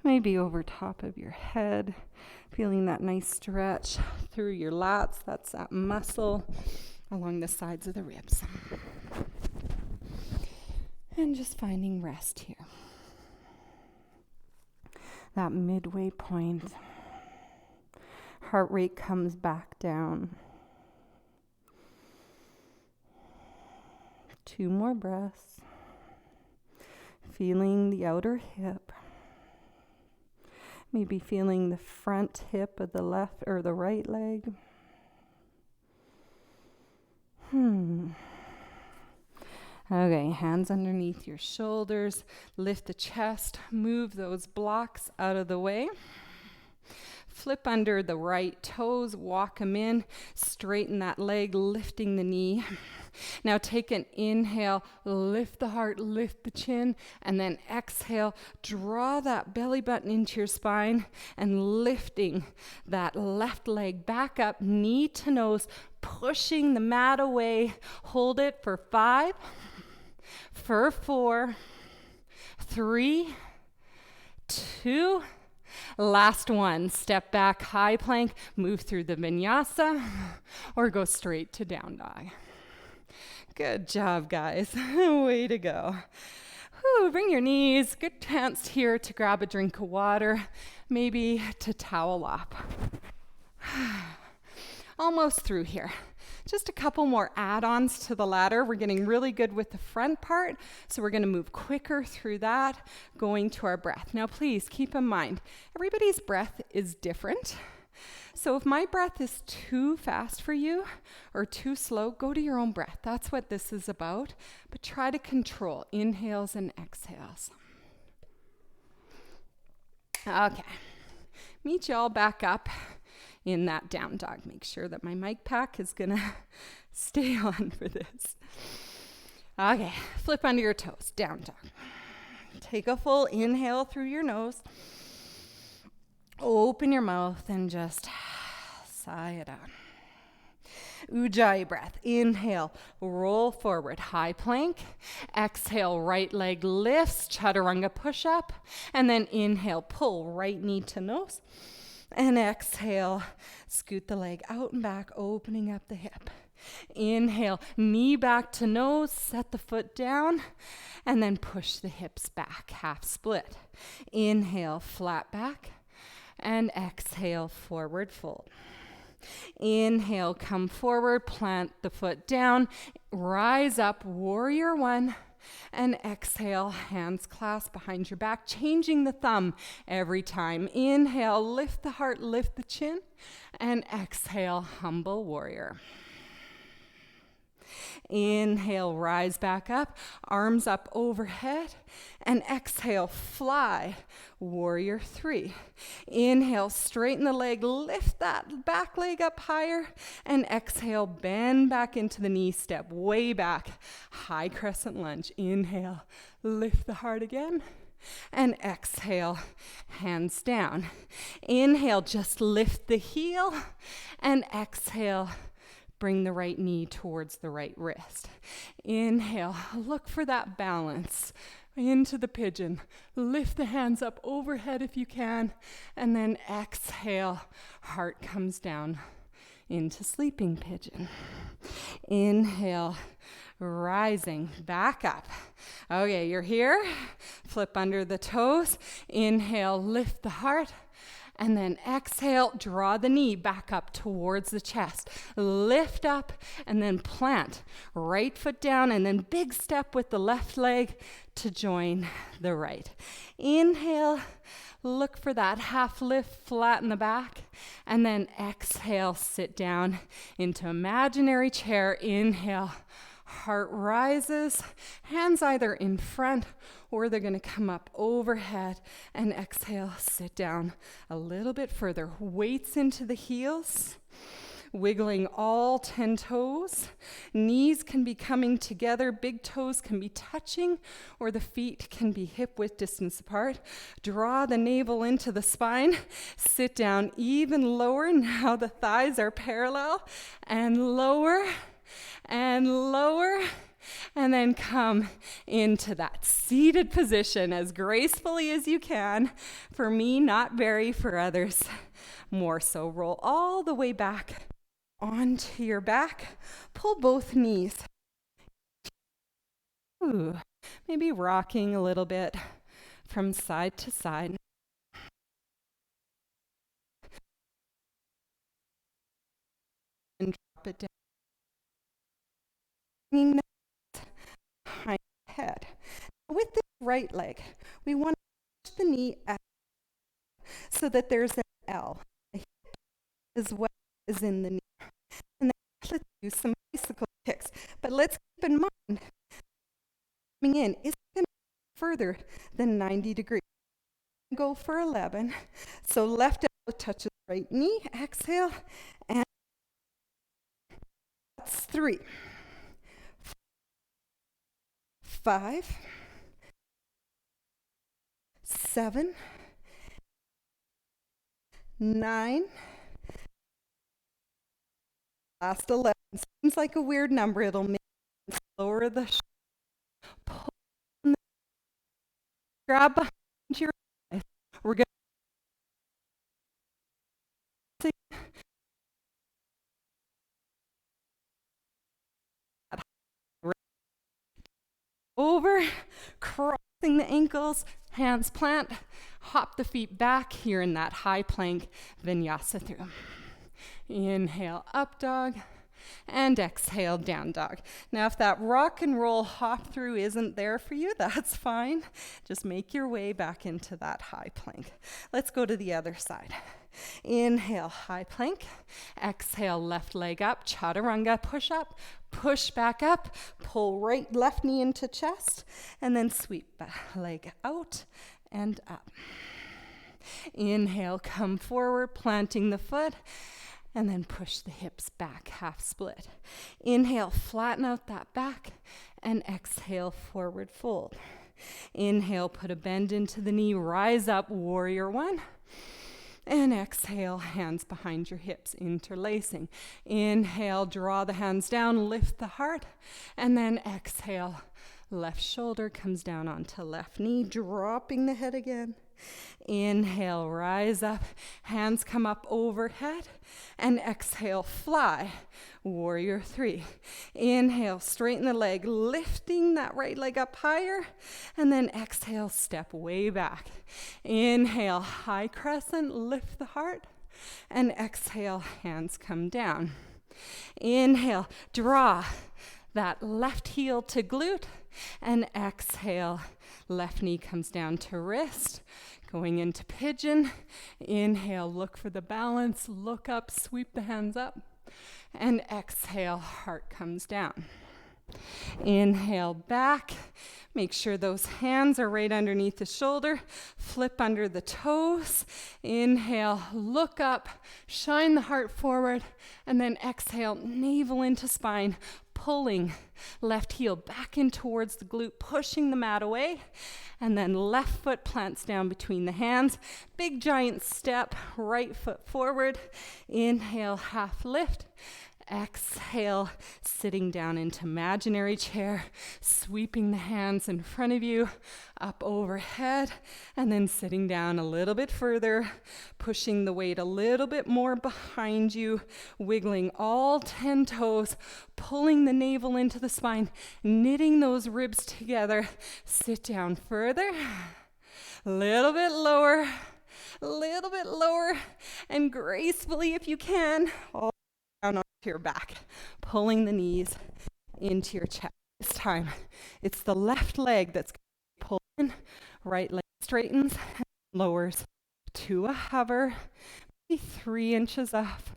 maybe over top of your head, feeling that nice stretch through your lats. That's that muscle along the sides of the ribs. And just finding rest here. That midway point. Heart rate comes back down. 2 more breaths. Feeling the outer hip. Maybe feeling the front hip of the left or the right leg. Okay, hands underneath your shoulders. Lift the chest. Move those blocks out of the way. Flip under the right toes. Walk them in. Straighten that leg, lifting the knee. Now take an inhale, lift the heart, lift the chin, and then exhale, draw that belly button into your spine and lifting that left leg back up, knee to nose, pushing the mat away. Hold it for 5, for 4, 3, 2, last one. Step back, high plank, move through the vinyasa, or go straight to down dog. Good job, guys. Way to go. Bring your knees. Good chance here to grab a drink of water, maybe to towel up. Almost through here. Just a couple more add-ons to the ladder. We're getting really good with the front part, so we're going to move quicker through that, going to our breath. Now, please keep in mind, everybody's breath is different. So if my breath is too fast for you or too slow, go to your own breath. That's what this is about. But try to control inhales and exhales. Okay. Meet you all back up in that down dog. Make sure that my mic pack is going to stay on for this. Okay. Flip under your toes. Down dog. Take a full inhale through your nose. Open your mouth and just sigh it out. Ujjayi breath. Inhale, roll forward, high plank. Exhale, right leg lifts, chaturanga push-up. And then inhale, pull right knee to nose. And exhale, scoot the leg out and back, opening up the hip. Inhale, knee back to nose, set the foot down, and then push the hips back, half split. Inhale, flat back. And exhale, forward fold. Inhale, come forward, plant the foot down, rise up, warrior 1, and exhale, hands clasped behind your back, changing the thumb every time. Inhale, lift the heart, lift the chin, and exhale, humble warrior. Inhale, rise back up, arms up overhead, and exhale, fly, warrior 3. Inhale, straighten the leg, lift that back leg up higher, and exhale, bend back into the knee, step way back, high crescent lunge. Inhale, lift the heart again, and exhale, hands down. Inhale, just lift the heel, and exhale, bring the right knee towards the right wrist. Inhale, look for that balance into the pigeon. Lift the hands up overhead if you can, and then exhale, heart comes down into sleeping pigeon. Inhale, rising, back up. Okay, you're here. Flip under the toes. Inhale, lift the heart, And then exhale, draw the knee back up towards the chest. Lift up and then plant. Right foot down and then big step with the left leg to join the right. Inhale, look for that half lift, flatten the back. And then exhale, sit down into imaginary chair. Inhale, heart rises, hands either in front or they're going to come up overhead. And exhale, sit down a little bit further. Weights into the heels. Wiggling all 10 toes. Knees can be coming together. Big toes can be touching, or the feet can be hip-width distance apart. Draw the navel into the spine. Sit down even lower. Now the thighs are parallel. And lower, and lower. And then come into that seated position as gracefully as you can. For me, not very. For others, more so. Roll all the way back onto your back. Pull both knees. Ooh, maybe rocking a little bit from side to side. And drop it down. Bringing that behind the head. With the right leg, we want to push the knee out so that there's an L, a hip as well as in the knee. And then let's do some bicycle kicks. But let's keep in mind, coming in isn't going to be further than 90 degrees. Go for 11. So left elbow touches right knee. Exhale. And that's 3, 5, 7, 9. Last 11. Seems like a weird number. It'll make sense. Lower the shoulder. Pull the, grab behind your eyes. We're going to over, crossing the ankles, hands plant, hop the feet back here in that high plank vinyasa through. Inhale, up dog, and exhale, down dog. Now, if that rock and roll hop through isn't there for you, that's fine. Just make your way back into that high plank. Let's go to the other side. Inhale, high plank. Exhale, left leg up, chaturanga, push up, push back up, pull right left knee into chest, and then sweep back leg out and up. Inhale, come forward, planting the foot, and then push the hips back, half split. Inhale, flatten out that back, and exhale, forward fold. Inhale, put a bend into the knee, rise up, warrior one. And exhale, hands behind your hips, interlacing. Inhale, draw the hands down, lift the heart, and then exhale, left shoulder comes down onto left knee, dropping the head again. Inhale, rise up, hands come up overhead, and exhale, fly, warrior 3. Inhale, straighten the leg, lifting that right leg up higher, and then exhale, step way back. Inhale, high crescent, lift the heart, and exhale, hands come down. Inhale, draw that left heel to glute, and exhale, left knee comes down to wrist. Going into pigeon. Inhale, look for the balance, look up, sweep the hands up, and exhale, heart comes down. Inhale, back. Make sure those hands are right underneath the shoulder. Flip under the toes. Inhale, look up, shine the heart forward, and then exhale, navel into spine, pulling left heel back in towards the glute, pushing the mat away, and then left foot plants down between the hands. Big giant step, right foot forward. Inhale, half lift. Exhale, sitting down into imaginary chair, sweeping the hands in front of you, up overhead, and then sitting down a little bit further, pushing the weight a little bit more behind you, wiggling all 10 toes, pulling the navel into the spine, knitting those ribs together. Sit down further, a little bit lower, A little bit lower and gracefully, if you can, all down onto your back, pulling the knees into your chest. This time, it's the left leg that's pulled in, right leg straightens, and lowers to a hover, maybe 3 inches off,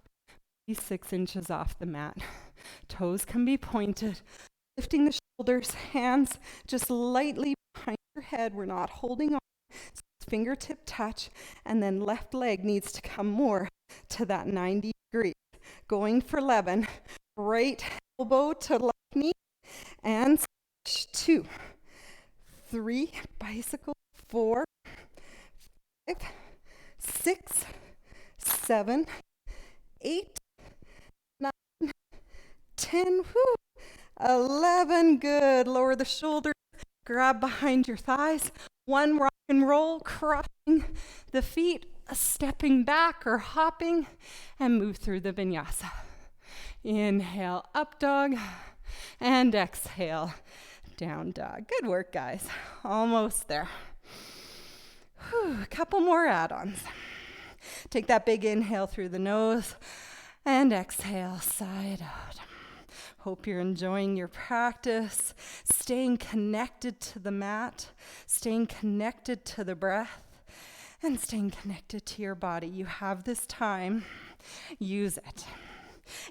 maybe 6 inches off the mat. Toes can be pointed, lifting the shoulders, hands just lightly behind your head. We're not holding on. So fingertip touch, and then left leg needs to come more to that 90 degrees. Going for 11, right elbow to left knee, and 2, 3, bicycle, 4, 5, 6, 7, 8, 9, 10, 11, good. Lower the shoulders, grab behind your thighs. 1 rock and roll, crossing the feet, stepping back or hopping, and move through the vinyasa. Inhale, up dog, and exhale, down dog. Good work, guys. Almost there. A couple more add-ons. Take that big inhale through the nose, and exhale, side out. Hope you're enjoying your practice, staying connected to the mat, staying connected to the breath, and staying connected to your body. You have this time. Use it.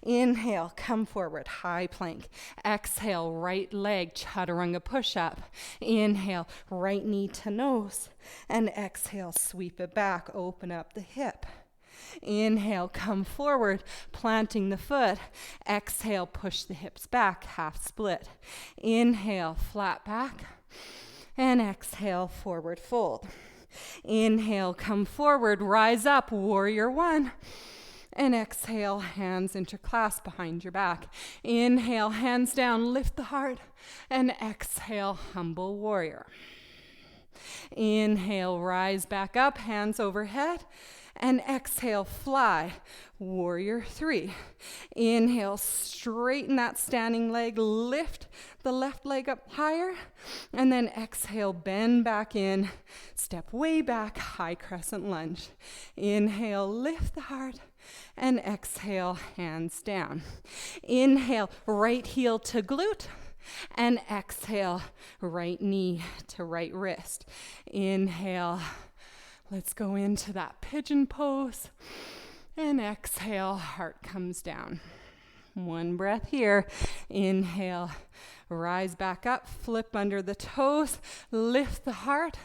Inhale, come forward, high plank. Exhale, right leg, chaturanga push-up. Inhale, right knee to nose. And exhale, sweep it back, open up the hip. Inhale, come forward, planting the foot. Exhale, push the hips back, half split. Inhale, flat back. And exhale, forward fold. Inhale, come forward, rise up, warrior 1. And exhale, hands interclasp behind your back. Inhale, hands down, lift the heart. And exhale, humble warrior. Inhale, rise back up, hands overhead. And exhale, fly, warrior 3. Inhale, straighten that standing leg, lift the left leg up higher, and then exhale, bend back in, step way back, high crescent lunge. Inhale, lift the heart, and exhale, hands down. Inhale, right heel to glute, and exhale, right knee to right wrist. Inhale. Let's go into that pigeon pose, and exhale, heart comes down. 1 breath here. Inhale, rise back up, flip under the toes, lift the heart,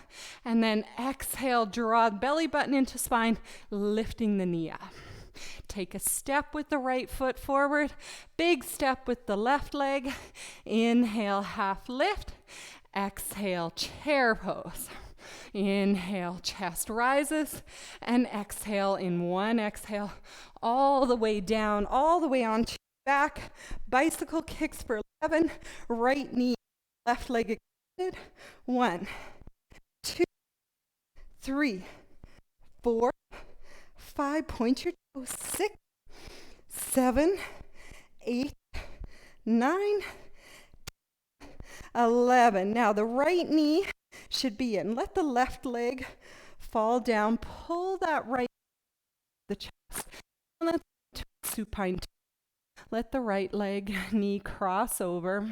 and then exhale, draw the belly button into spine, lifting the knee up. Take a step with the right foot forward, big step with the left leg. Inhale, half lift. Exhale, chair pose. Inhale, chest rises, and exhale in 1 exhale, all the way down, all the way onto your back. Bicycle kicks for 11, right knee, left leg extended. 1, 2, 3, 4, 5, point your toes, 6, 7, 8, 9, 11. Now the right knee should be in. Let the left leg fall down. Pull that right the chest. Let the supine. Let the right leg knee cross over,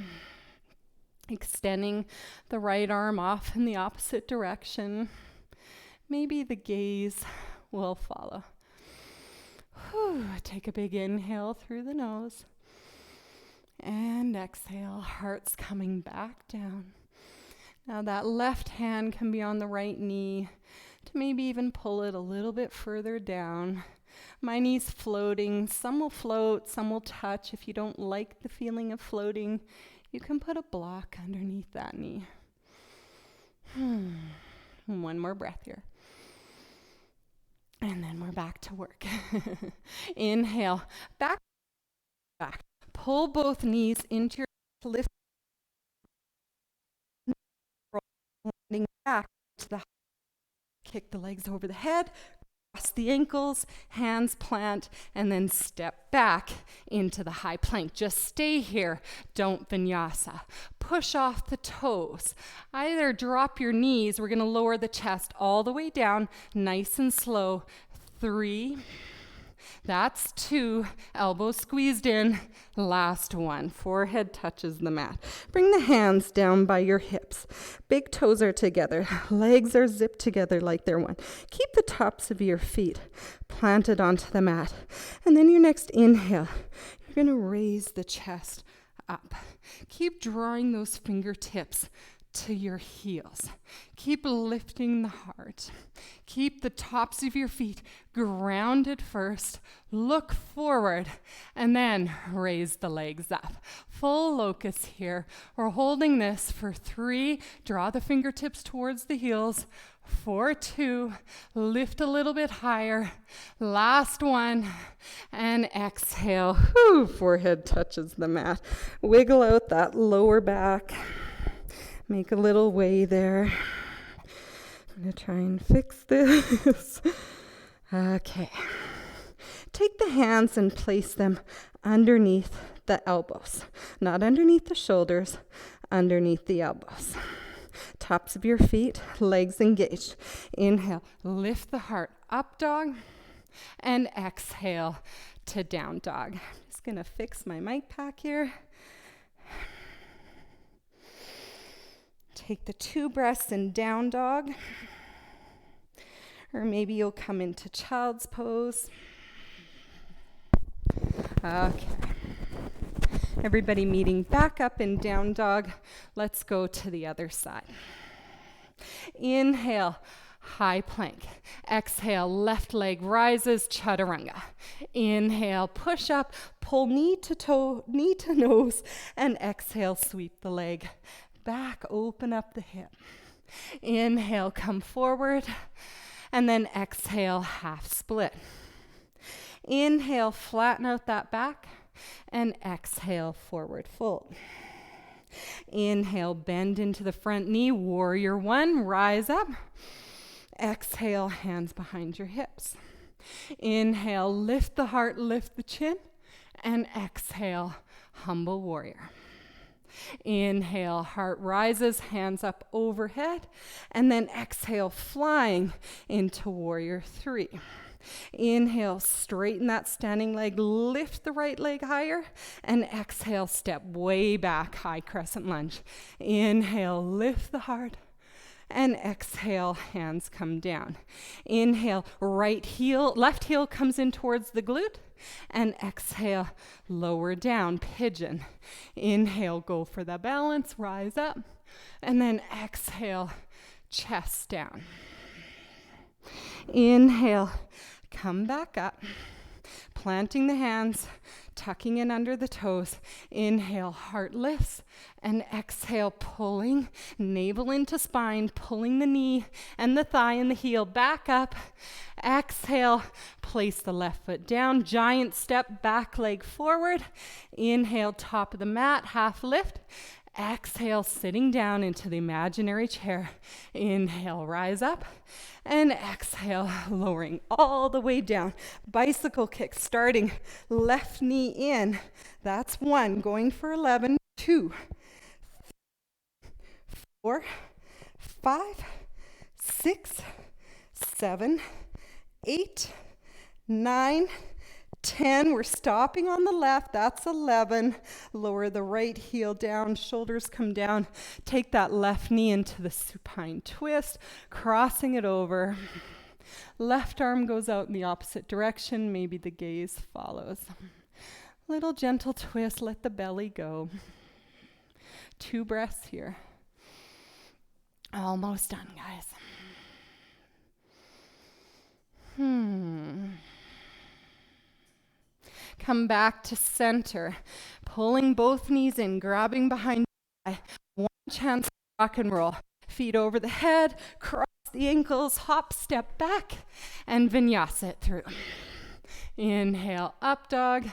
extending the right arm off in the opposite direction. Maybe the gaze will follow. Take a big inhale through the nose. And exhale, heart's coming back down. Now that left hand can be on the right knee to maybe even pull it a little bit further down. My knee's floating. Some will float, some will touch. If you don't like the feeling of floating, you can put a block underneath that knee. 1 more breath here. And then we're back to work. Inhale, back. Pull both knees into your lift. Rolling back to the kick the legs over the head, the ankles, hands plant, and then step back into the high plank. Just stay here. Don't vinyasa. Push off the toes. Either drop your knees. We're going to lower the chest all the way down, nice and slow. 3. That's 2. Elbows squeezed in. Last one. Forehead touches the mat. Bring the hands down by your hips. Big toes are together. Legs are zipped together like they're one. Keep the tops of your feet planted onto the mat. And then your next inhale, you're going to raise the chest up. Keep drawing those fingertips to your heels. Keep lifting the heart. Keep the tops of your feet grounded first. Look forward and then raise the legs up. Full locust here. We're holding this for 3. Draw the fingertips towards the heels. 4, 2. Lift a little bit higher. Last one. And exhale. Whew, forehead touches the mat. Wiggle out that lower back. Make a little way there. I'm going to try and fix this. Okay. Take the hands and place them underneath the elbows. Not underneath the shoulders, underneath the elbows. Tops of your feet, legs engaged. Inhale, lift the heart, up dog. And exhale to down dog. I'm just going to fix my mic pack here. Take the 2 breaths in down dog. Or maybe you'll come into child's pose. Okay. Everybody meeting back up in down dog. Let's go to the other side. Inhale, high plank. Exhale, left leg rises, chaturanga. Inhale, push up, pull knee to toe, knee to nose, and exhale, sweep the leg back, open up the hip. Inhale, come forward, and then exhale, half split. Inhale, flatten out that back, and exhale, forward fold. Inhale, bend into the front knee, warrior 1, rise up. Exhale, hands behind your hips. Inhale, lift the heart, lift the chin, and exhale, humble warrior. Inhale, heart rises, hands up overhead, and then exhale, flying into warrior 3. Inhale, straighten that standing leg, lift the right leg higher, and exhale, step way back, high crescent lunge. Inhale, lift the heart, and exhale, hands come down. Inhale, left heel comes in towards the glute, and exhale, lower down, pigeon. Inhale, go for the balance, rise up, and then exhale, chest down. Inhale, come back up, planting the hands, tucking in under the toes. Inhale, heart lifts, and exhale, pulling navel into spine, pulling the knee and the thigh and the heel back up. Exhale, place the left foot down, giant step, back leg forward. Inhale, top of the mat, half lift. Exhale, sitting down into the imaginary chair. Inhale, rise up. And exhale, lowering all the way down. Bicycle kick, starting left knee in. That's 1, going for 11. 2, 4, 5, 6, 7, 8, 9, 10. We're stopping on the left. That's 11. Lower the right heel down. Shoulders come down. Take that left knee into the supine twist, crossing it over. Left arm goes out in the opposite direction. Maybe the gaze follows. Little gentle twist. Let the belly go. 2 breaths here. Almost done, guys. Come back to center, pulling both knees in, grabbing behind the thigh. 1 chance, rock and roll. Feet over the head, cross the ankles, hop, step back, and vinyasa it through. Inhale, up dog.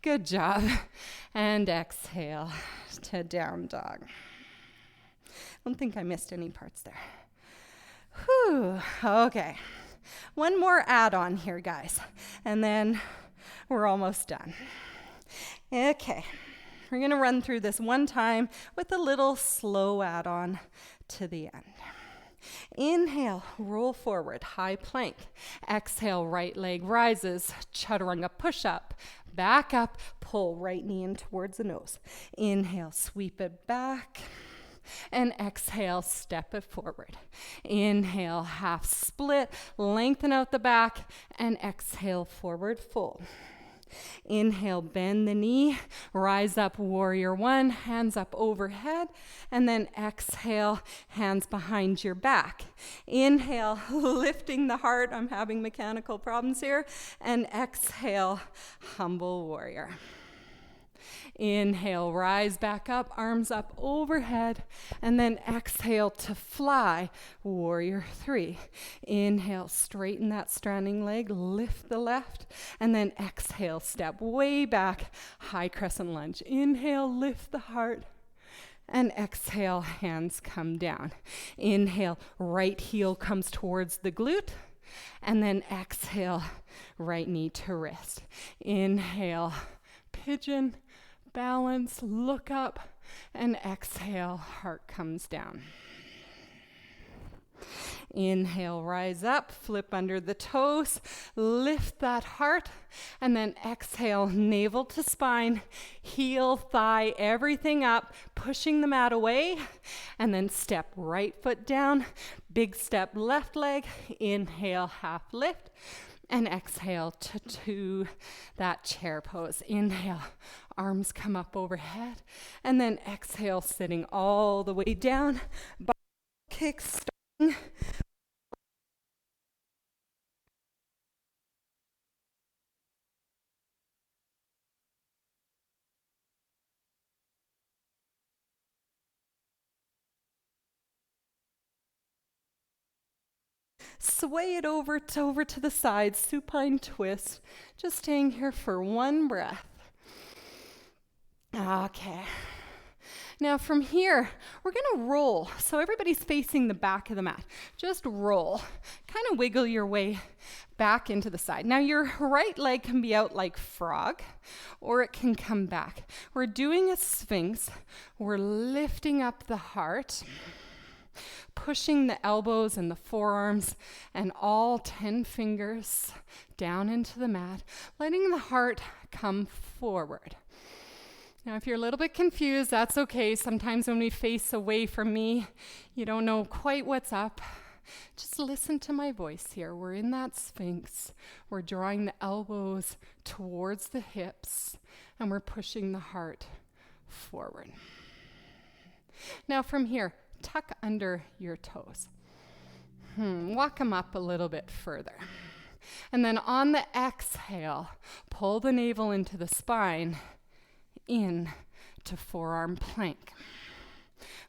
Good job. And exhale to down dog. I don't think I missed any parts there. Whew. Okay. One more add-on here, guys, and then we're almost done. Okay, we're going to run through this one time with a little slow add-on to the end. Inhale, roll forward, high plank. Exhale, right leg rises, chaturanga push-up. Back up, pull right knee in towards the nose. Inhale, sweep it back. And exhale, step it forward. Inhale, half split, lengthen out the back, and exhale, forward fold. Inhale, bend the knee, rise up, warrior one, hands up overhead, and then exhale, hands behind your back. Inhale, lifting the heart, I'm having mechanical problems here, and exhale, humble warrior. Inhale, rise back up, arms up overhead, and then exhale to fly, warrior three. Inhale, straighten that standing leg, lift the left, and then exhale, step way back, high crescent lunge. Inhale, lift the heart, and exhale, hands come down. Inhale, right heel comes towards the glute, and then exhale, right knee to wrist. Inhale, pigeon, balance, look up, and exhale, heart comes down. Inhale, rise up, flip under the toes, lift that heart, and then exhale, navel to spine, heel, thigh, everything up, pushing the mat away, and then step right foot down, big step left leg, inhale, half lift, and exhale to that chair pose. Inhale, arms come up overhead, and then exhale, sitting all the way down, kick starting. Sway it over to the side, supine twist. Just staying here for one breath. Okay. Now from here, we're going to roll. So everybody's facing the back of the mat. Just roll. Kind of wiggle your way back into the side. Now your right leg can be out like frog, or it can come back. We're doing a sphinx. We're lifting up the heart, pushing the elbows and the forearms and all 10 fingers down into the mat, letting the heart come forward. Now, if you're a little bit confused, that's okay. Sometimes when we face away from me, you don't know quite what's up. Just listen to my voice here. We're in that sphinx. We're drawing the elbows towards the hips, and we're pushing the heart forward. Now, from here, tuck under your toes. Walk them up a little bit further. And then on the exhale, pull the navel into the spine, in to forearm plank.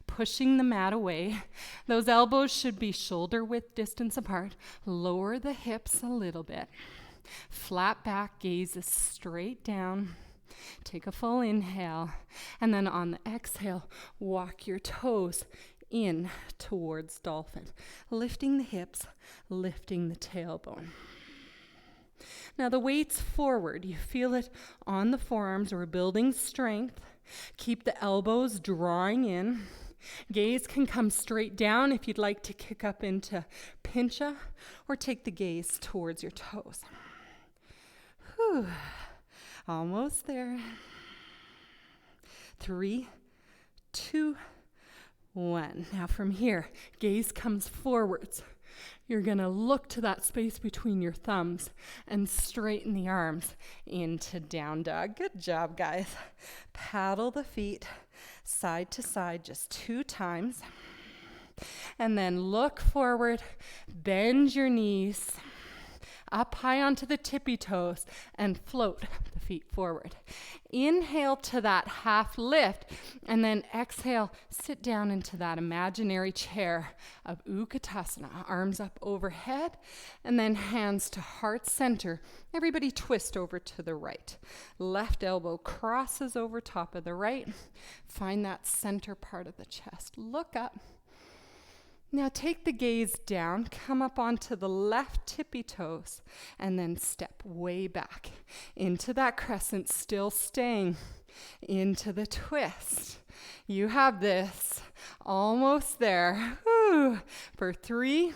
Pushing the mat away. Those elbows should be shoulder width distance apart. Lower the hips a little bit. Flat back, gaze is straight down. Take a full inhale. And then on the exhale, walk your toes in towards dolphin. Lifting the hips, lifting the tailbone. Now the weight's forward. You feel it on the forearms. We're building strength. Keep the elbows drawing in. Gaze can come straight down if you'd like to kick up into pincha, or take the gaze towards your toes. Whew. Almost there. 3, 2, 1. Now from here, gaze comes forwards. You're going to look to that space between your thumbs and straighten the arms into down dog. Good job, guys. Paddle the feet side to side just 2 times. And then look forward, bend your knees up high onto the tippy toes and float the feet forward. Inhale to that half lift, and then exhale, sit down into that imaginary chair of Utkatasana. Arms up overhead, and then hands to heart center. Everybody twist over to the right. Left elbow crosses over top of the right. Find that center part of the chest. Look up. Now take the gaze down, come up onto the left tippy toes, and then step way back into that crescent, still staying into the twist. You have this. Almost there. Whew. For 3,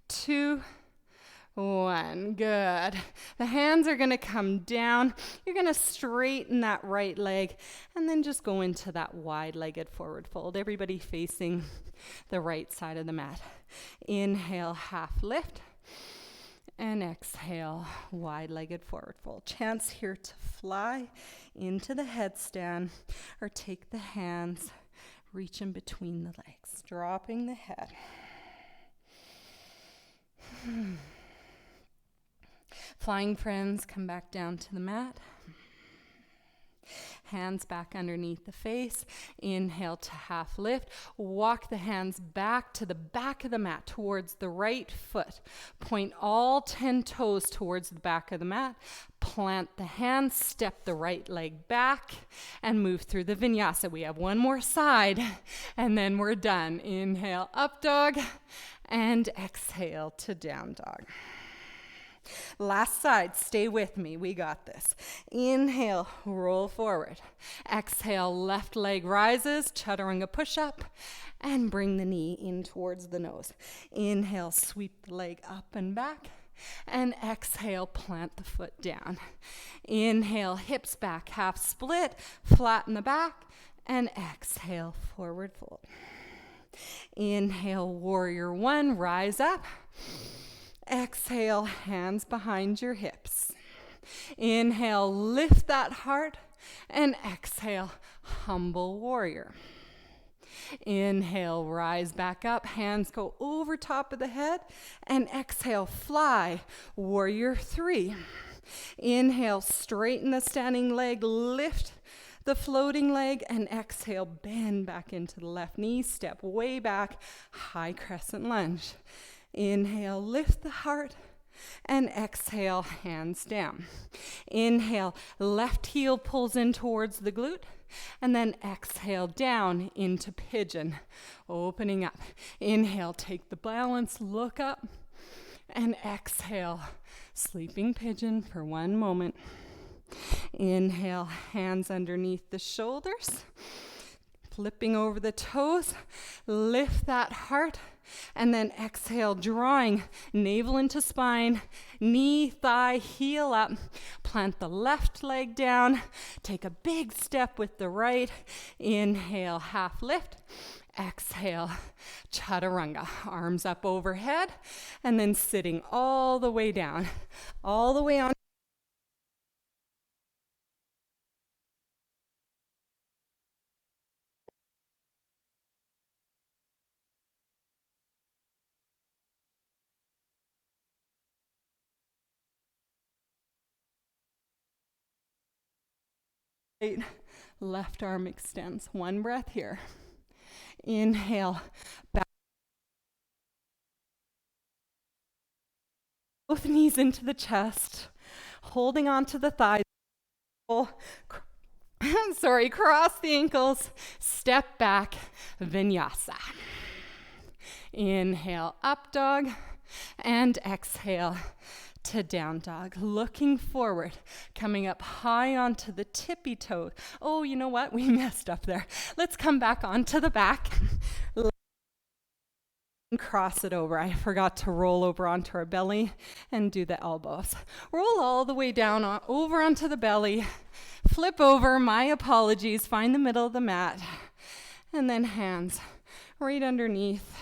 2, 1. Good. The hands are going to come down. You're going to straighten that right leg and then just go into that wide-legged forward fold. Everybody facing the right side of the mat. Inhale, half lift. And exhale, wide-legged forward fold. Chance here to fly into the headstand or take the hands, reach in between the legs, dropping the head. Flying friends, come back down to the mat. Hands back underneath the face. Inhale to half lift. Walk the hands back to the back of the mat towards the right foot. Point all 10 toes towards the back of the mat. Plant the hands, step the right leg back, and move through the vinyasa. We have one more side, and then we're done. Inhale, up dog, and exhale to down dog. Last side, stay with me, we got this. Inhale, roll forward. Exhale, left leg rises, chaturanga push-up, and bring the knee in towards the nose. Inhale, sweep the leg up and back, and exhale, plant the foot down. Inhale, hips back, half split, flatten the back, and exhale, forward fold. Inhale, warrior one, rise up. Exhale, hands behind your hips. Inhale, lift that heart, and exhale, humble warrior. Inhale, rise back up, hands go over top of the head, and exhale, fly, warrior three. Inhale, straighten the standing leg, lift the floating leg, and exhale, bend back into the left knee, step way back, high crescent lunge. Inhale, lift the heart, and exhale, hands down. Inhale, left heel pulls in towards the glute, and then exhale down into pigeon, opening up. Inhale, take the balance, look up, and exhale, sleeping pigeon for one moment. Inhale, hands underneath the shoulders, flipping over the toes, lift that heart, and then exhale, drawing navel into spine, knee, thigh, heel up. Plant the left leg down. Take a big step with the right. Inhale, half lift. Exhale, chaturanga. Arms up overhead, and then sitting all the way down, all the way on. Left arm extends. One breath here. Inhale, back. Both knees into the chest, holding onto the thighs. Cross the ankles, step back, vinyasa. Inhale, up dog, and exhale to down dog. Looking forward, coming up high onto the tippy toes. Oh, you know what? We messed up there. Let's come back onto the back. Cross it over. I forgot to roll over onto our belly and do the elbows. Roll all the way down over onto the belly. Flip over. My apologies. Find the middle of the mat. And then hands right underneath,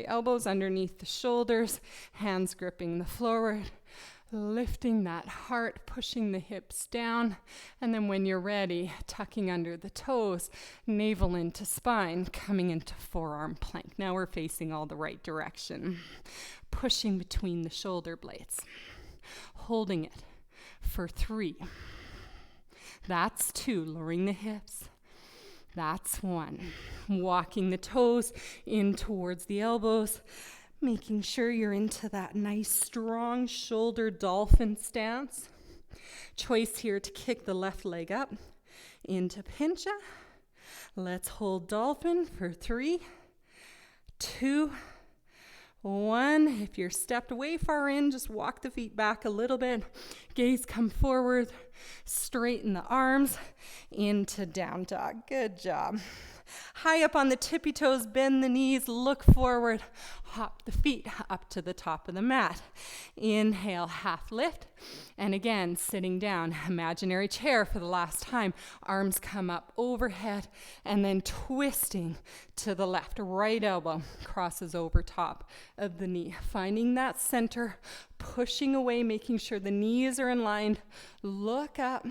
elbows underneath the shoulders, hands gripping the floor, lifting that heart, pushing the hips down, and then when you're ready, tucking under the toes, navel into spine, coming into forearm plank. Now we're facing all the right direction, pushing between the shoulder blades, holding it for 3. That's 2, lowering the hips. That's 1. Walking the toes in towards the elbows, making sure you're into that nice strong shoulder dolphin stance. Choice here to kick the left leg up into pincha. Let's hold dolphin for 3, 2, 1. If you're stepped way far in, just walk the feet back a little bit. Gaze come forward. Straighten the arms into down dog. Good job. High up on the tippy toes, bend the knees, look forward. Hop the feet up to the top of the mat. Inhale, half lift. And again, sitting down, imaginary chair for the last time. Arms come up overhead and then twisting to the left. Right elbow crosses over top of the knee. Finding that center, pushing away, making sure the knees are in line. Look up.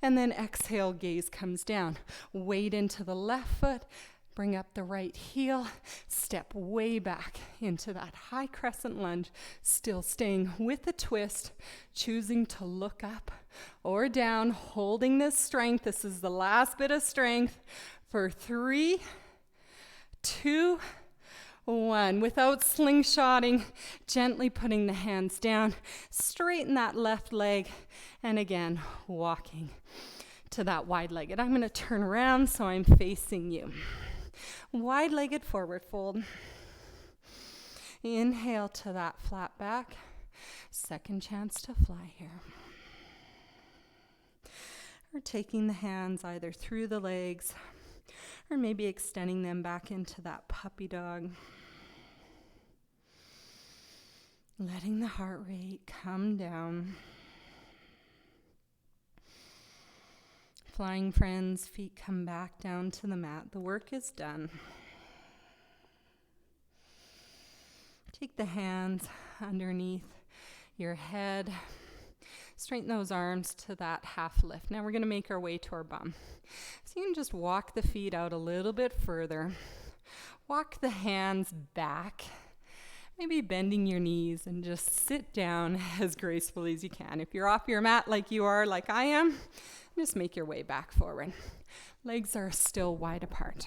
And then exhale, gaze comes down. Weight into the left foot. Bring up the right heel. Step way back into that high crescent lunge. Still staying with the twist. Choosing to look up or down. Holding this strength. This is the last bit of strength for 3, 2, 1. Without slingshotting, gently putting the hands down. Straighten that left leg. And again, walking to that wide-legged. I'm going to turn around so I'm facing you. Wide-legged forward fold. Inhale to that flat back. Second chance to fly here. Or taking the hands either through the legs or maybe extending them back into that puppy dog. Letting the heart rate come down. Flying friends, feet come back down to the mat. The work is done. Take the hands underneath your head. Straighten those arms to that half lift. Now we're going to make our way to our bum. So you can just walk the feet out a little bit further. Walk the hands back. Maybe bending your knees and just sit down as gracefully as you can. If you're off your mat like you are, like I am, just make your way back forward. Legs are still wide apart.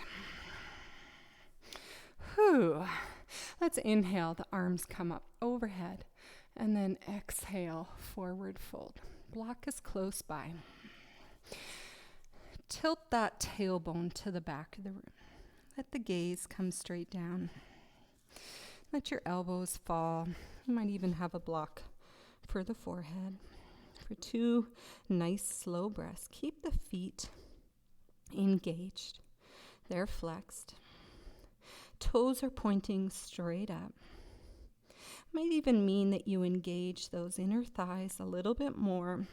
Whew. Let's inhale. The arms come up overhead. And then exhale, forward fold. Block is close by. Tilt that tailbone to the back of the room. Let the gaze come straight down. Let your elbows fall. You might even have a block for the forehead. For 2 nice slow breaths. Keep the feet engaged. They're flexed. Toes are pointing straight up. Might even mean that you engage those inner thighs a little bit more.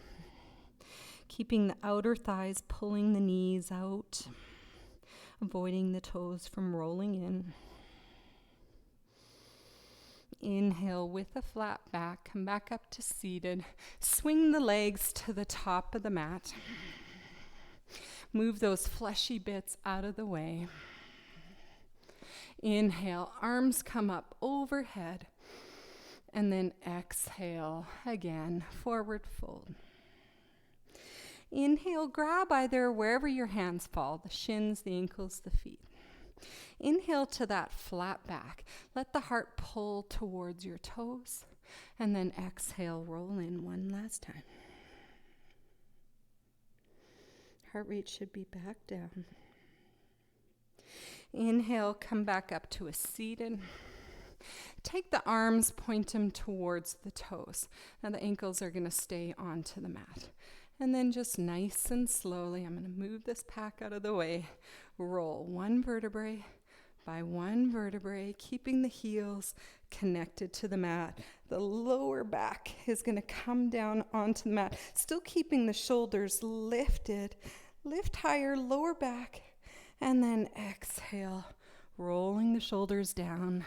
Keeping the outer thighs pulling the knees out. Avoiding the toes from rolling in. Inhale with a flat back, come back up to seated. Swing the legs to the top of the mat. Move those fleshy bits out of the way. Inhale, arms come up overhead. And then exhale again, forward fold. Inhale, grab either wherever your hands fall, the shins, the ankles, the feet. Inhale to that flat back. Let the heart pull towards your toes. And then exhale, roll in one last time. Heart rate should be back down. Inhale, come back up to a seated. Take the arms, point them towards the toes. Now the ankles are going to stay onto the mat. And then just nice and slowly, I'm going to move this pack out of the way. Roll one vertebrae by one vertebrae, keeping the heels connected to the mat. The lower back is going to come down onto the mat, still keeping the shoulders lifted. Lift higher, lower back, and then exhale, rolling the shoulders down,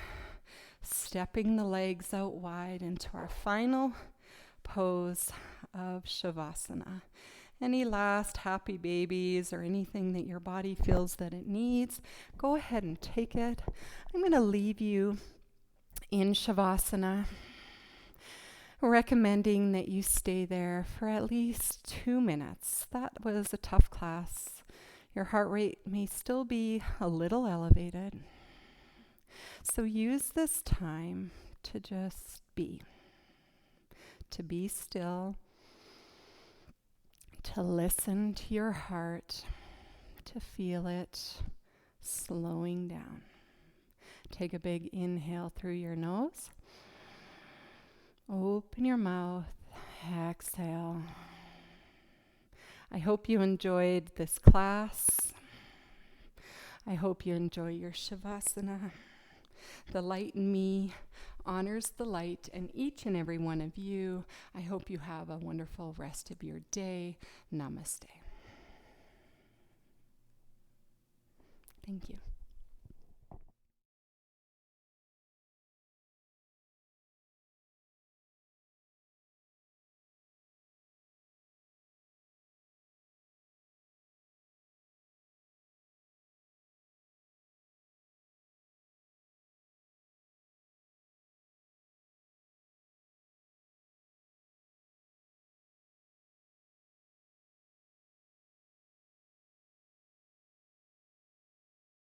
stepping the legs out wide into our final pose of Shavasana. Any last happy babies or anything that your body feels that it needs, go ahead and take it. I'm going to leave you in Shavasana, recommending that you stay there for at least 2 minutes. That was a tough class. Your heart rate may still be a little elevated. So use this time to just be. To be still, to listen to your heart, to feel it slowing down. Take a big inhale through your nose. Open your mouth. Exhale. I hope you enjoyed this class. I hope you enjoy your Shavasana. The light in me honors the light in each and every one of you. I hope you have a wonderful rest of your day. Namaste. Thank you.